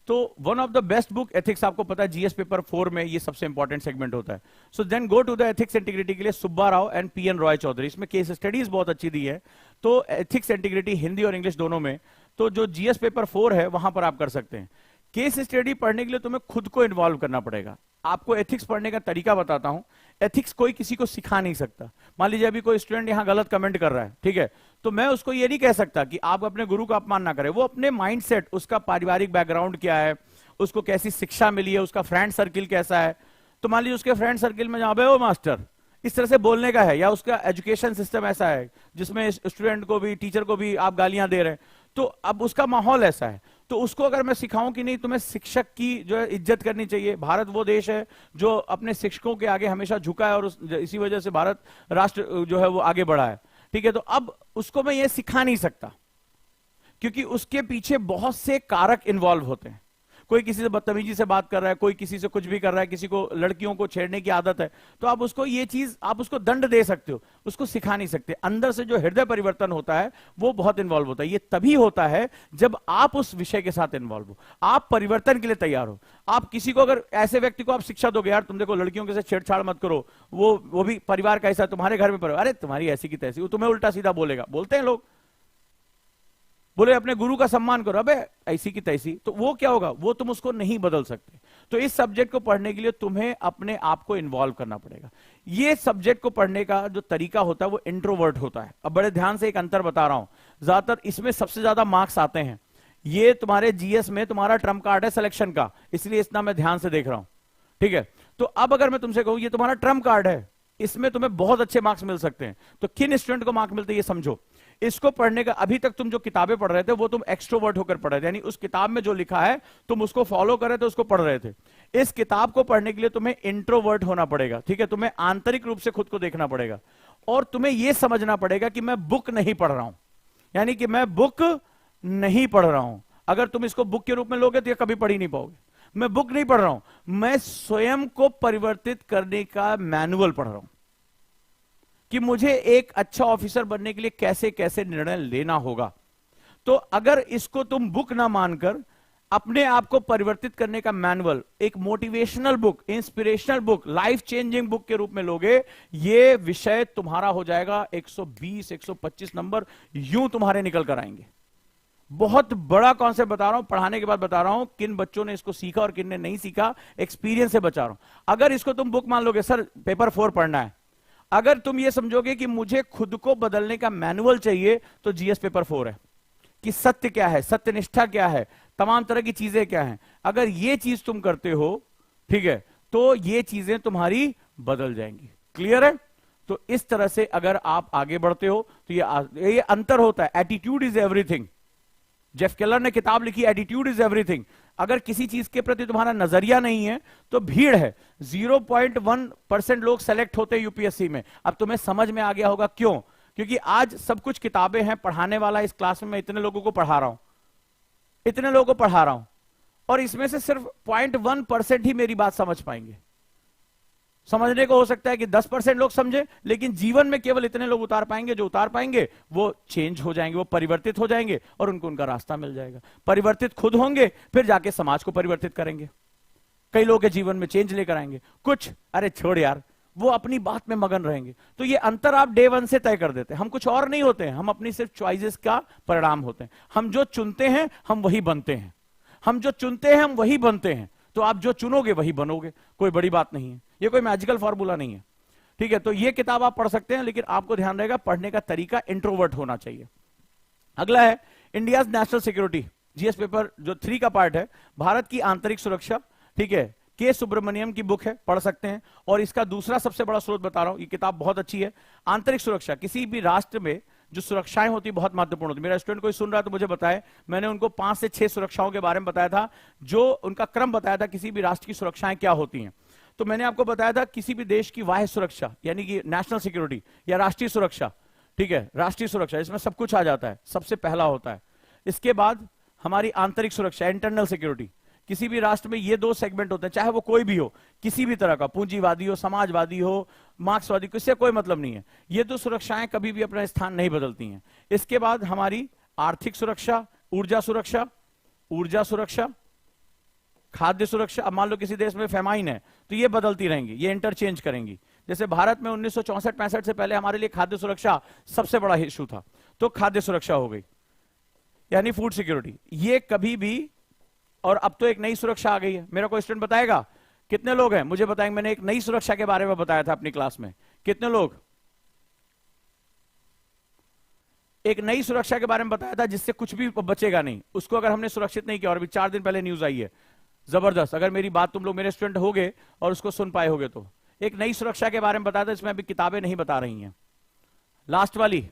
तो one of the best book ethics, आपको पता है जीएस पेपर 4 में ये सबसे इंपॉर्टेंट सेगमेंट होता है। So then go to the ethics integrity के लिए सुब्बा राव एंड पीएन रॉय चौधरी, इसमें केस स्टडीज बहुत अच्छी दी है। तो एथिक्स इंटीग्रिटी हिंदी और इंग्लिश दोनों में, तो जो जीएस पेपर 4 है वहां पर आप कर सकते हैं। केस स्टडी पढ़ने के लिए तुम्हें खुद को इन्वॉल्व करना पड़ेगा। आपको एथिक्स पढ़ने का तरीका बताता हूं। एथिक्स कोई किसी को सिखा नहीं सकता। मान लीजिए अभी कोई स्टूडेंट यहां गलत कमेंट कर रहा है, ठीक है, तो मैं उसको ये नहीं कह सकता कि आप अपने गुरु का अपमान ना करें। वो अपने माइंडसेट, उसका पारिवारिक बैकग्राउंड क्या है, उसको कैसी शिक्षा मिली है, उसका फ्रेंड सर्किल कैसा है, तो मान लीजिए उसके फ्रेंड सर्किल में जहां पे वो मास्टर इस तरह से बोलने का है, या उसका एजुकेशन सिस्टम ऐसा है जिसमें स्टूडेंट को भी टीचर को भी आप गालियां दे रहे हैं, तो अब उसका माहौल ऐसा है, तो उसको अगर मैं सिखाऊं कि नहीं तुम्हें शिक्षक की जो है इज्जत करनी चाहिए। भारत वो देश है जो अपने शिक्षकों के आगे हमेशा झुका है, और इसी वजह से भारत राष्ट्र जो है वो आगे बढ़ा है। ठीक है, तो अब उसको मैं ये सिखा नहीं सकता, क्योंकि उसके पीछे बहुत से कारक इन्वॉल्व होते हैं। कोई किसी से बदतमीजी से बात कर रहा है, कोई किसी से कुछ भी कर रहा है, किसी को लड़कियों को छेड़ने की आदत है, तो आप उसको ये चीज, आप उसको दंड दे सकते हो, उसको सिखा नहीं सकते। अंदर से जो हृदय परिवर्तन होता है वो बहुत इन्वॉल्व होता है। ये तभी होता है जब आप उस विषय के साथ इन्वॉल्व हो, आप परिवर्तन के लिए तैयार हो। आप किसी को, अगर ऐसे व्यक्ति को आप शिक्षा दोगे, यार तुम देखो लड़कियों के साथ छेड़छाड़ मत करो, वो भी परिवार का ऐसा, तुम्हारे घर में परिवार, अरे तुम्हारी ऐसी की तैसी, वो तुम्हें उल्टा सीधा बोलेगा, बोलते हैं लोग, बोले अपने गुरु का सम्मान करो, अबे ऐसी की तैसी, तो वो क्या होगा, वो तुम उसको नहीं बदल सकते। तो इस सब्जेक्ट को पढ़ने के लिए तुम्हें अपने आप को इन्वॉल्व करना पड़ेगा। ये सब्जेक्ट को पढ़ने का जो तरीका होता है वो इंट्रोवर्ट होता है। अब बड़े ध्यान से एक अंतर बता रहा हूं, ज्यादातर इसमें सबसे ज्यादा मार्क्स आते हैं, ये तुम्हारे जीएस में तुम्हारा ट्रम्प कार्ड है सिलेक्शन का, इसलिए इतना मैं ध्यान से देख रहा हूं, ठीक है। तो अब अगर मैं तुमसे कहूं ये तुम्हारा ट्रम्प कार्ड है, इसमें तुम्हें बहुत अच्छे मार्क्स मिल सकते हैं, तो किन स्टूडेंट को मार्क्स मिलते हैं ये समझो। इसको पढ़ने का, अभी तक तुम जो किताबें पढ़ रहे थे वो तुम एक्सट्रोवर्ट होकर पढ़ रहे थे, यानी उस किताब में जो लिखा है तुम उसको फॉलो कर रहे थे, उसको पढ़ रहे थे। इस किताब को पढ़ने के लिए तुम्हें इंट्रोवर्ट होना पड़ेगा, ठीक है, तुम्हें आंतरिक रूप से खुद को देखना पड़ेगा, और तुम्हें यह समझना पड़ेगा कि मैं बुक नहीं पढ़ रहा हूं, यानी कि मैं बुक नहीं पढ़ रहा हूं। अगर तुम इसको बुक के रूप में लोगे तो ये कभी पढ़ ही नहीं पाओगे। मैं बुक नहीं पढ़ रहा हूं, मैं स्वयं को परिवर्तित करने का मैनुअल पढ़ रहा हूं कि मुझे एक अच्छा ऑफिसर बनने के लिए कैसे कैसे निर्णय लेना होगा। तो अगर इसको तुम बुक ना मानकर अपने आप को परिवर्तित करने का मैनुअल, एक motivational book, inspirational book, life changing book के रूप में लोगे, ये विषय तुम्हारा हो जाएगा 120 125 नंबर यूं तुम्हारे निकल कर आएंगे। बहुत बड़ा कॉन्सेप्ट बता रहा हूं, पढ़ाने के बाद बता रहा हूं किन बच्चों ने इसको सीखा और किन ने नहीं सीखा, एक्सपीरियंस से बता रहा हूं। अगर इसको तुम बुक मान लोगे, सर पेपर 4 पढ़ना है, अगर तुम ये समझोगे कि मुझे खुद को बदलने का मैनुअल चाहिए, तो जीएस पेपर 4 है कि सत्य क्या है, सत्यनिष्ठा क्या है, तमाम तरह की चीजें क्या हैं। अगर ये चीज तुम करते हो, ठीक है, तो ये चीजें तुम्हारी बदल जाएंगी। क्लियर है? तो इस तरह से अगर आप आगे बढ़ते हो तो ये अंतर होता है। Attitude is everything. Jeff Keller ने किताब लिखी एटीट्यूड इज एवरीथिंग। अगर किसी चीज के प्रति तुम्हारा नजरिया नहीं है तो भीड़ है। 0.1% लोग सेलेक्ट होते हैं यूपीएससी में। अब तुम्हें समझ में आ गया होगा क्यों, क्योंकि आज सब कुछ किताबें हैं, पढ़ाने वाला इस क्लास में मैं इतने लोगों को पढ़ा रहा हूं, इतने लोगों को पढ़ा रहा हूं, और इसमें से सिर्फ 0.1% ही मेरी बात समझ पाएंगे। समझने को हो सकता है कि 10% लोग समझे, लेकिन जीवन में केवल इतने लोग उतार पाएंगे। जो उतार पाएंगे वो चेंज हो जाएंगे, वो परिवर्तित हो जाएंगे और उनको उनका रास्ता मिल जाएगा। परिवर्तित खुद होंगे, फिर जाके समाज को परिवर्तित करेंगे, कई लोगों के जीवन में चेंज लेकर आएंगे। कुछ अरे छोड़ यार, वो अपनी बात में मगन रहेंगे। तो ये अंतर आप डे 1 से तय कर देते हैं। हम कुछ और नहीं होते हैं, हम अपनी सिर्फ चॉइसेस का परिणाम होते हैं। हम जो चुनते हैं हम वही बनते हैं, हम जो चुनते हैं हम वही बनते हैं। तो आप जो चुनोगे वही बनोगे, कोई बड़ी बात नहीं है, ये कोई मैजिकल फॉर्मूला नहीं है, ठीक है। तो ये किताब आप पढ़ सकते हैं, लेकिन आपको ध्यान रहेगा पढ़ने का तरीका इंट्रोवर्ट होना चाहिए। अगला है India's national security, GS paper जो 3 का पार्ट है, भारत की आंतरिक सुरक्षा, ठीक है, के सुब्रमण्यम की बुक है, पढ़ सकते हैं। और इसका दूसरा सबसे बड़ा स्रोत बता रहा हूं, ये किताब बहुत अच्छी है। आंतरिक सुरक्षा, किसी भी राष्ट्र में जो सुरक्षाएं होती बहुत महत्वपूर्ण होती। मेरा स्टूडेंट कोई सुन रहा है तो मुझे बताए, मैंने उनको 5 से 6 सुरक्षाओं के बारे में बताया था, जो उनका क्रम बताया था किसी भी राष्ट्र की सुरक्षाएं क्या होती हैं। तो मैंने आपको बताया था किसी भी देश की बाह्य सुरक्षा यानी कि नेशनल सिक्योरिटी या राष्ट्रीय सुरक्षा, ठीक है, राष्ट्रीय सुरक्षा, इसमें सब कुछ आ जाता है, सबसे पहला होता है। इसके बाद हमारी आंतरिक सुरक्षा, इंटरनल सिक्योरिटी। किसी भी राष्ट्र में ये 2 सेगमेंट होते हैं, चाहे वो कोई भी हो, किसी भी तरह का, पूंजीवादी हो, समाजवादी हो, मार्क्सवादी, किससे कोई मतलब नहीं है। ये 2 सुरक्षाएं कभी भी अपना स्थान नहीं बदलती हैं। इसके बाद हमारी आर्थिक सुरक्षा, ऊर्जा सुरक्षा, ऊर्जा सुरक्षा, खाद्य सुरक्षा। अब मान लो किसी देश में फेमाइन है तो ये बदलती रहेंगी, ये इंटरचेंज करेंगी। जैसे भारत में 1964-65 से पहले हमारे लिए खाद्य सुरक्षा सबसे बड़ा इशू था, तो खाद्य सुरक्षा हो गई, यानी फूड सिक्योरिटी। ये कभी भी, और अब तो एक नई सुरक्षा आ गई है। मेरा कोई स्टूडेंट बताएगा कितने लोग हैं, मुझे बताएंगे। मैंने एक नई सुरक्षा के बारे में बताया था अपनी क्लास में, कितने लोग? एक नई सुरक्षा के बारे में बताया था जिससे कुछ भी बचेगा नहीं, उसको अगर हमने सुरक्षित नहीं किया। और अभी 4 दिन पहले न्यूज आई है, जबरदस्त। अगर मेरी बात तुम लोग मेरे स्टूडेंट होगे और उसको सुन पाए होगे तो एक नई सुरक्षा के बारे में बताया था, इसमें अभी किताबें नहीं बता रही हैं। लास्ट वाली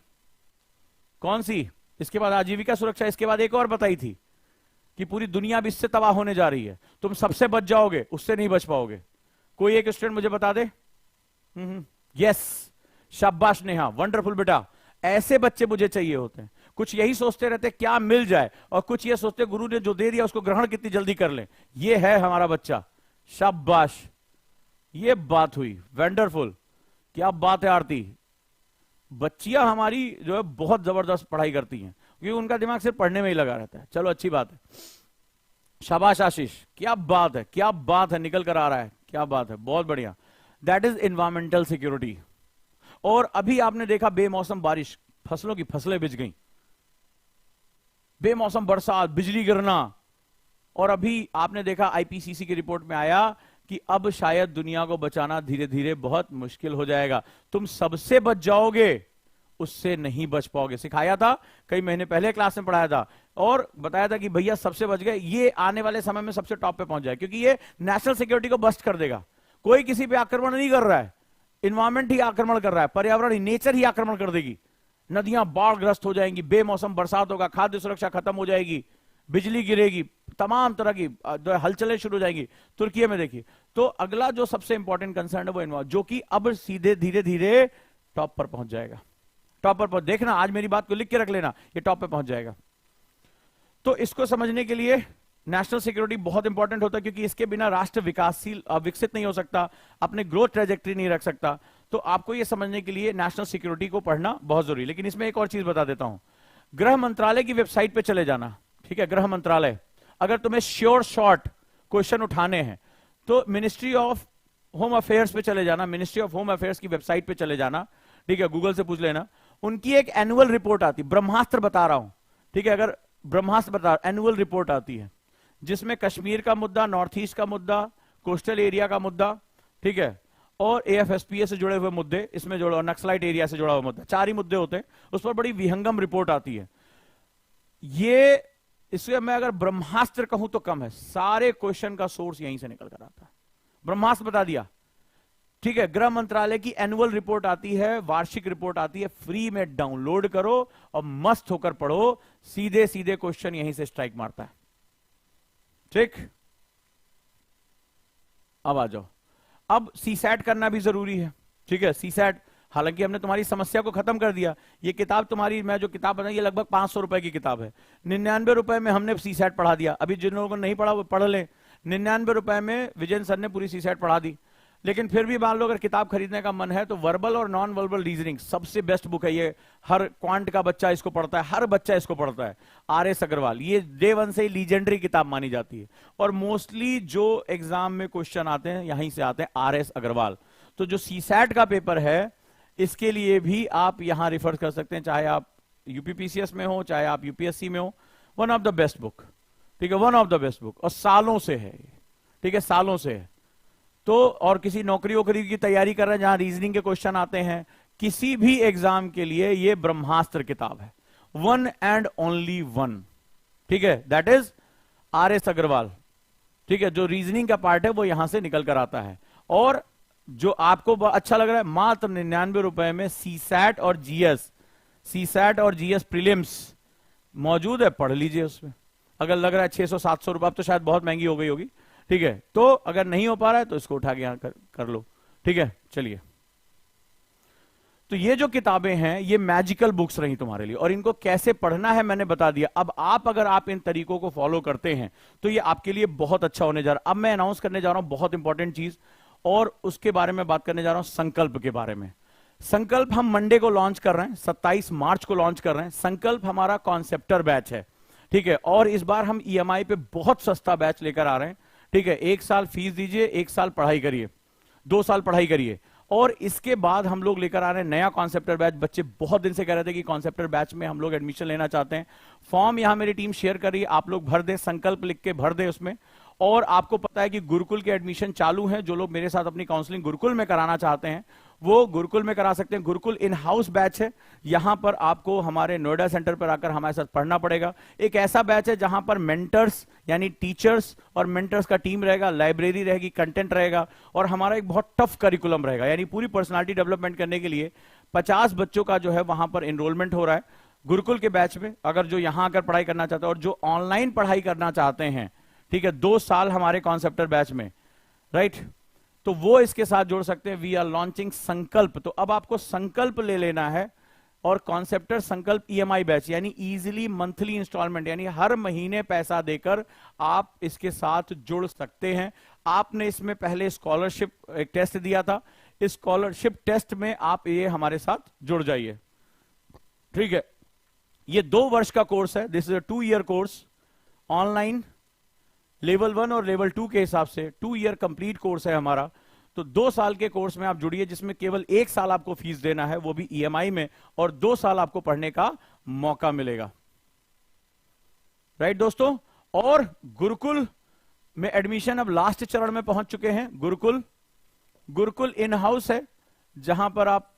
कौन सी? इसके बाद आजीविका सुरक्षा, इसके बाद एक और बताई थी कि पूरी दुनिया अब इससे तबाह होने जा रही है, तुम सबसे बच जाओगे, उससे नहीं बच पाओगे। कोई एक स्टूडेंट मुझे बता दे। यस, शाबाश नेहा, वंडरफुल बेटा। ऐसे बच्चे मुझे चाहिए होते हैं। कुछ यही सोचते रहते क्या मिल जाए, और कुछ ये सोचते गुरु ने जो दे दिया उसको ग्रहण कितनी जल्दी कर ले। ये है हमारा बच्चा, शाबाश, ये बात हुई, वंडरफुल, क्या बात है आरती। बच्चियां हमारी जो है बहुत जबरदस्त पढ़ाई करती हैं, क्योंकि उनका दिमाग सिर्फ पढ़ने में ही लगा रहता है। चलो अच्छी बात है, शाबाश आशीष, क्या बात है, क्या बात है, निकल कर आ रहा है, क्या बात है, बहुत बढ़िया। That is environmental security. और अभी आपने देखा बेमौसम बारिश, फसलों की फसलें बिछ गई, बेमौसम बरसात, बिजली गिरना, और अभी आपने देखा आईपीसीसी की रिपोर्ट में आया कि अब शायद दुनिया को बचाना धीरे धीरे बहुत मुश्किल हो जाएगा। तुम सबसे बच जाओगे, उससे नहीं बच पाओगे। सिखाया था, कई महीने पहले क्लास में पढ़ाया था, और बताया था कि भैया सबसे बच गए, ये आने वाले समय में सबसे टॉप पे पहुंच जाए, क्योंकि ये नेशनल सिक्योरिटी को बस्ट कर देगा। कोई किसी पे आक्रमण नहीं कर रहा है, इन्वायरमेंट ही आक्रमण कर रहा है, पर्यावरण ही, नेचर ही आक्रमण कर देगी। नदियां बाढ़ग्रस्त हो जाएंगी, बेमौसम बरसात होगा, खाद्य सुरक्षा खत्म हो जाएगी, बिजली गिरेगी, तमाम तरह की हलचलें शुरू हो जाएंगी। तुर्की में देखिए। तो अगला जो सबसे इंपॉर्टेंट कंसर्न है वो इन्वायरमेंट, जो कि अब सीधे धीरे धीरे टॉप पर पहुंच जाएगा। टॉप पर देखना, आज मेरी बात को लिख के रख लेना, ये टॉप पे पहुंच जाएगा। तो इसको समझने के लिए नेशनल सिक्योरिटी बहुत इंपॉर्टेंट होता है, क्योंकि इसके बिना राष्ट्र विकासशील विकसित नहीं हो सकता, अपने ग्रोथ ट्रेजेक्टरी नहीं रख सकता। तो आपको यह समझने के लिए नेशनल सिक्योरिटी को पढ़ना बहुत जरूरी। लेकिन इसमें एक और चीज बता देता हूं, गृह मंत्रालय की वेबसाइट पे चले जाना, ठीक है, गृह मंत्रालय। अगर तुम्हें श्योर शॉर्ट क्वेश्चन उठाने हैं तो मिनिस्ट्री ऑफ होम अफेयर्स पे चले जाना, मिनिस्ट्री ऑफ होम अफेयर्स की वेबसाइट पे चले जाना, ठीक है, गूगल से पूछ लेना। उनकी एक एनुअल रिपोर्ट आती, ब्रह्मास्त्र बता रहा हूं, ठीक है, अगर ब्रह्मास्त्र बता, एनुअल रिपोर्ट आती है, जिसमें कश्मीर का मुद्दा, नॉर्थ ईस्ट का मुद्दा, कोस्टल एरिया का मुद्दा, ठीक है, और एएफएसपीए से जुड़े हुए मुद्दे इसमें जुड़ा, नक्सलाइट एरिया से जुड़ा हुआ मुद्दा, 4 ही मुद्दे होते हैं। उस पर बड़ी विहंगम रिपोर्ट आती है। ये इसलिए मैं अगर ब्रह्मास्त्र कहूं तो कम है, सारे क्वेश्चन का सोर्स यहीं से निकल कर आता है। ब्रह्मास्त्र बता दिया, ठीक है। गृह मंत्रालय की एनुअल रिपोर्ट आती है, वार्षिक रिपोर्ट आती है, फ्री में डाउनलोड करो और मस्त होकर पढ़ो, सीधे सीधे क्वेश्चन यहीं से स्ट्राइक मारता है, ठीक। अब आ जाओ, अब सीसैट करना भी जरूरी है, ठीक है, सीसैट। हालांकि हमने तुम्हारी समस्या को खत्म कर दिया। ये किताब तुम्हारी, मैं जो किताब बनाई, ये लगभग 500 रुपए की किताब है। 99 रुपए में हमने सीसैट पढ़ा दिया। अभी जिन लोगों को नहीं पढ़ा वो पढ़ ले। 99 रुपए में विजय सर ने पूरी सीसैट पढ़ा दी। लेकिन फिर भी मान लो अगर किताब खरीदने का मन है तो वर्बल और नॉन वर्बल रीजनिंग सबसे बेस्ट बुक है ये। हर क्वांट का बच्चा इसको पढ़ता है, हर बच्चा इसको पढ़ता है। आर.एस. अग्रवाल, ये डे 1 से ही लीजेंडरी किताब मानी जाती है, और मोस्टली जो एग्जाम में क्वेश्चन आते हैं यहीं से आते हैं, आर.एस. अग्रवाल। तो जो सीसैट का पेपर है इसके लिए भी आप यहां रिफर कर सकते हैं, चाहे आप यूपीपीसीएस में हो, चाहे आप यूपीएससी में हो। One of the best book, ठीक है, one of the best book, और सालों से है, ठीक है, सालों से है। तो और किसी नौकरी वोकरी की तैयारी कर रहे हैं जहां रीजनिंग के क्वेश्चन आते हैं, किसी भी एग्जाम के लिए ये ब्रह्मास्त्र किताब है, वन एंड ओनली वन, ठीक है, दैट इज आर.एस. अग्रवाल, ठीक है। जो रीजनिंग का पार्ट है वो यहां से निकल कर आता है। और जो आपको अच्छा लग रहा है, मात्र 99 रुपए में सीसैट और जीएस, सीसैट और जीएस प्रीलिम्स मौजूद है, पढ़ लीजिए उसमें। अगर लग रहा है 600-700 रुपए, अब तो शायद बहुत महंगी हो गई होगी, ठीक है, तो अगर नहीं हो पा रहा है तो इसको उठा के यहां कर लो, ठीक है। चलिए, तो ये जो किताबें हैं ये मैजिकल बुक्स रही तुम्हारे लिए, और इनको कैसे पढ़ना है मैंने बता दिया। अब अगर आप इन तरीकों को फॉलो करते हैं तो ये आपके लिए बहुत अच्छा होने जा रहा है। अब मैं अनाउंस करने जा रहा हूं बहुत इंपॉर्टेंट चीज, और उसके बारे में बात करने जा रहा हूं, संकल्प के बारे में। संकल्प हम मंडे को लॉन्च कर रहे हैं, 27 मार्च को लॉन्च कर रहे हैं। संकल्प हमारा कॉन्सेप्टर बैच है, ठीक है, और इस बार हम ईएमआई पे बहुत सस्ता बैच लेकर आ रहे हैं, ठीक है। 1 साल फीस दीजिए, 1 साल पढ़ाई करिए, 2 साल पढ़ाई करिए, और इसके बाद हम लोग लेकर आ रहे हैं नया कॉन्सेप्टर बैच। बच्चे बहुत दिन से कह रहे थे कि कॉन्सेप्टर बैच में हम लोग एडमिशन लेना चाहते हैं। फॉर्म यहां मेरी टीम शेयर कर रही है, आप लोग भर दें, संकल्प लिख के भर दें उसमें। और आपको पता है कि गुरुकुल के एडमिशन चालू हैं। जो लोग मेरे साथ अपनी काउंसलिंग गुरुकुल में कराना चाहते हैं वो गुरुकुल में करा सकते हैं। गुरुकुल इन हाउस बैच है, यहां पर आपको हमारे नोएडा सेंटर पर आकर हमारे साथ पढ़ना पड़ेगा। एक ऐसा बैच है जहां पर मेंटर्स यानी टीचर्स और मेंटर्स का टीम रहेगा, लाइब्रेरी रहेगी, कंटेंट रहेगा, और हमारा एक बहुत टफ करिकुलम रहेगा। यानी पूरी पर्सनालिटी डेवलपमेंट करने के लिए 50 बच्चों का जो है वहां पर एनरोलमेंट हो रहा है गुरुकुल के बैच में। अगर जो यहां आकर पढ़ाई करना चाहते हैं और जो ऑनलाइन पढ़ाई करना चाहते हैं, ठीक है, 2 साल हमारे कॉन्सेप्टर बैच में, राइट, तो वो इसके साथ जोड़ सकते हैं। वी आर लॉन्चिंग संकल्प। तो अब आपको संकल्प ले लेना है, और कॉन्सेप्टर संकल्प ईएमआई बैच, यानी इजीली मंथली इंस्टॉलमेंट, यानी हर महीने पैसा देकर आप इसके साथ जुड़ सकते हैं। आपने इसमें पहले स्कॉलरशिप एक टेस्ट दिया था, इस स्कॉलरशिप टेस्ट में आप ये हमारे साथ जुड़ जाइए, ठीक है। ये 2 वर्ष का कोर्स है, this is a 2 year course, online level 1 और लेवल 2 के हिसाब से 2 ईयर कंप्लीट कोर्स है हमारा। तो 2 साल के कोर्स में आप जुड़िए, जिसमें केवल 1 साल आपको फीस देना है, वो भी ईएमआई में, और 2 साल आपको पढ़ने का मौका मिलेगा, राइट दोस्तों। और गुरुकुल में एडमिशन अब लास्ट चरण में पहुंच चुके हैं। गुरुकुल इन हाउस है, जहां पर आप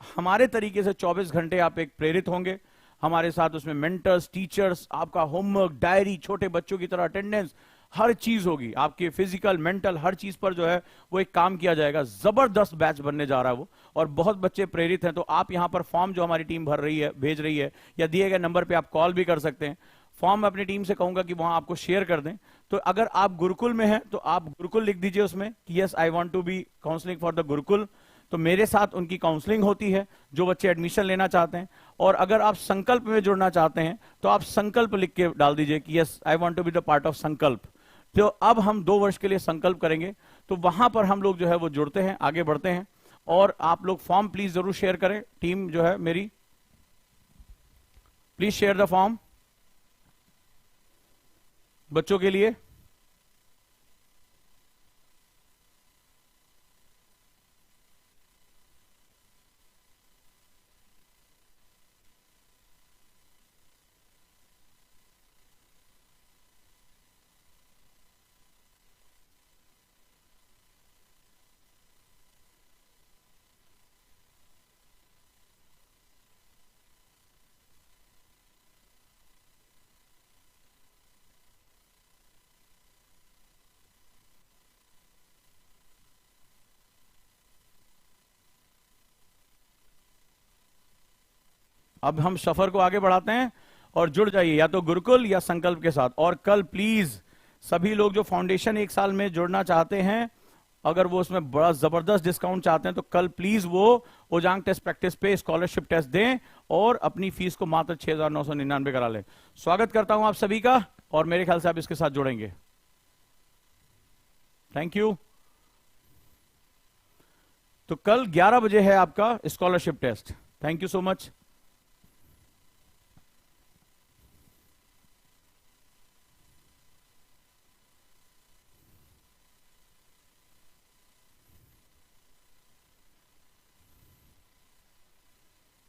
हमारे तरीके से 24 घंटे आप एक प्रेरित होंगे हमारे साथ। उसमें मेंटर्स, टीचर्स, आपका होमवर्क, डायरी, छोटे बच्चों की तरह अटेंडेंस, हर चीज होगी आपके फिजिकल मेंटल हर चीज पर जो है वो एक काम किया जाएगा। जबरदस्त बैच बनने जा रहा है वो, और बहुत बच्चे प्रेरित हैं। तो आप यहां पर फॉर्म जो हमारी टीम भर रही है, भेज रही है, या दिए गए नंबर पे आप कॉल भी कर सकते हैं। फॉर्म अपनी टीम से कहूंगा कि वहां आपको शेयर कर दें। तो अगर आप गुरुकुल में हैं तो आप गुरुकुल लिख दीजिए उसमें कि yes I want to be counselling for the Gurukul. तो मेरे साथ उनकी काउंसलिंग होती है जो बच्चे एडमिशन लेना चाहते हैं। और अगर आप संकल्प में जुड़ना चाहते हैं तो आप संकल्प लिख के डाल दीजिए कि yes I want to be the part of Sankalp. तो अब हम 2 वर्ष के लिए संकल्प करेंगे, तो वहां पर हम लोग जो है वो जुड़ते हैं, आगे बढ़ते हैं। और आप लोग फॉर्म प्लीज जरूर शेयर करें, टीम जो है मेरी, प्लीज शेयर द फॉर्म बच्चों के लिए। अब हम सफर को आगे बढ़ाते हैं और जुड़ जाइए या तो गुरुकुल या संकल्प के साथ। और कल प्लीज सभी लोग जो फाउंडेशन 1 साल में जुड़ना चाहते हैं, अगर वो उसमें बड़ा जबरदस्त डिस्काउंट चाहते हैं, तो कल प्लीज वो ओजांग टेस्ट प्रैक्टिस पे स्कॉलरशिप टेस्ट दें और अपनी फीस को मात्र 6,999 करा लें। स्वागत करता हूं आप सभी का, और मेरे ख्याल से आप इसके साथ जुड़ेंगे। Thank you. तो कल 11 बजे है आपका scholarship test. Thank you so much.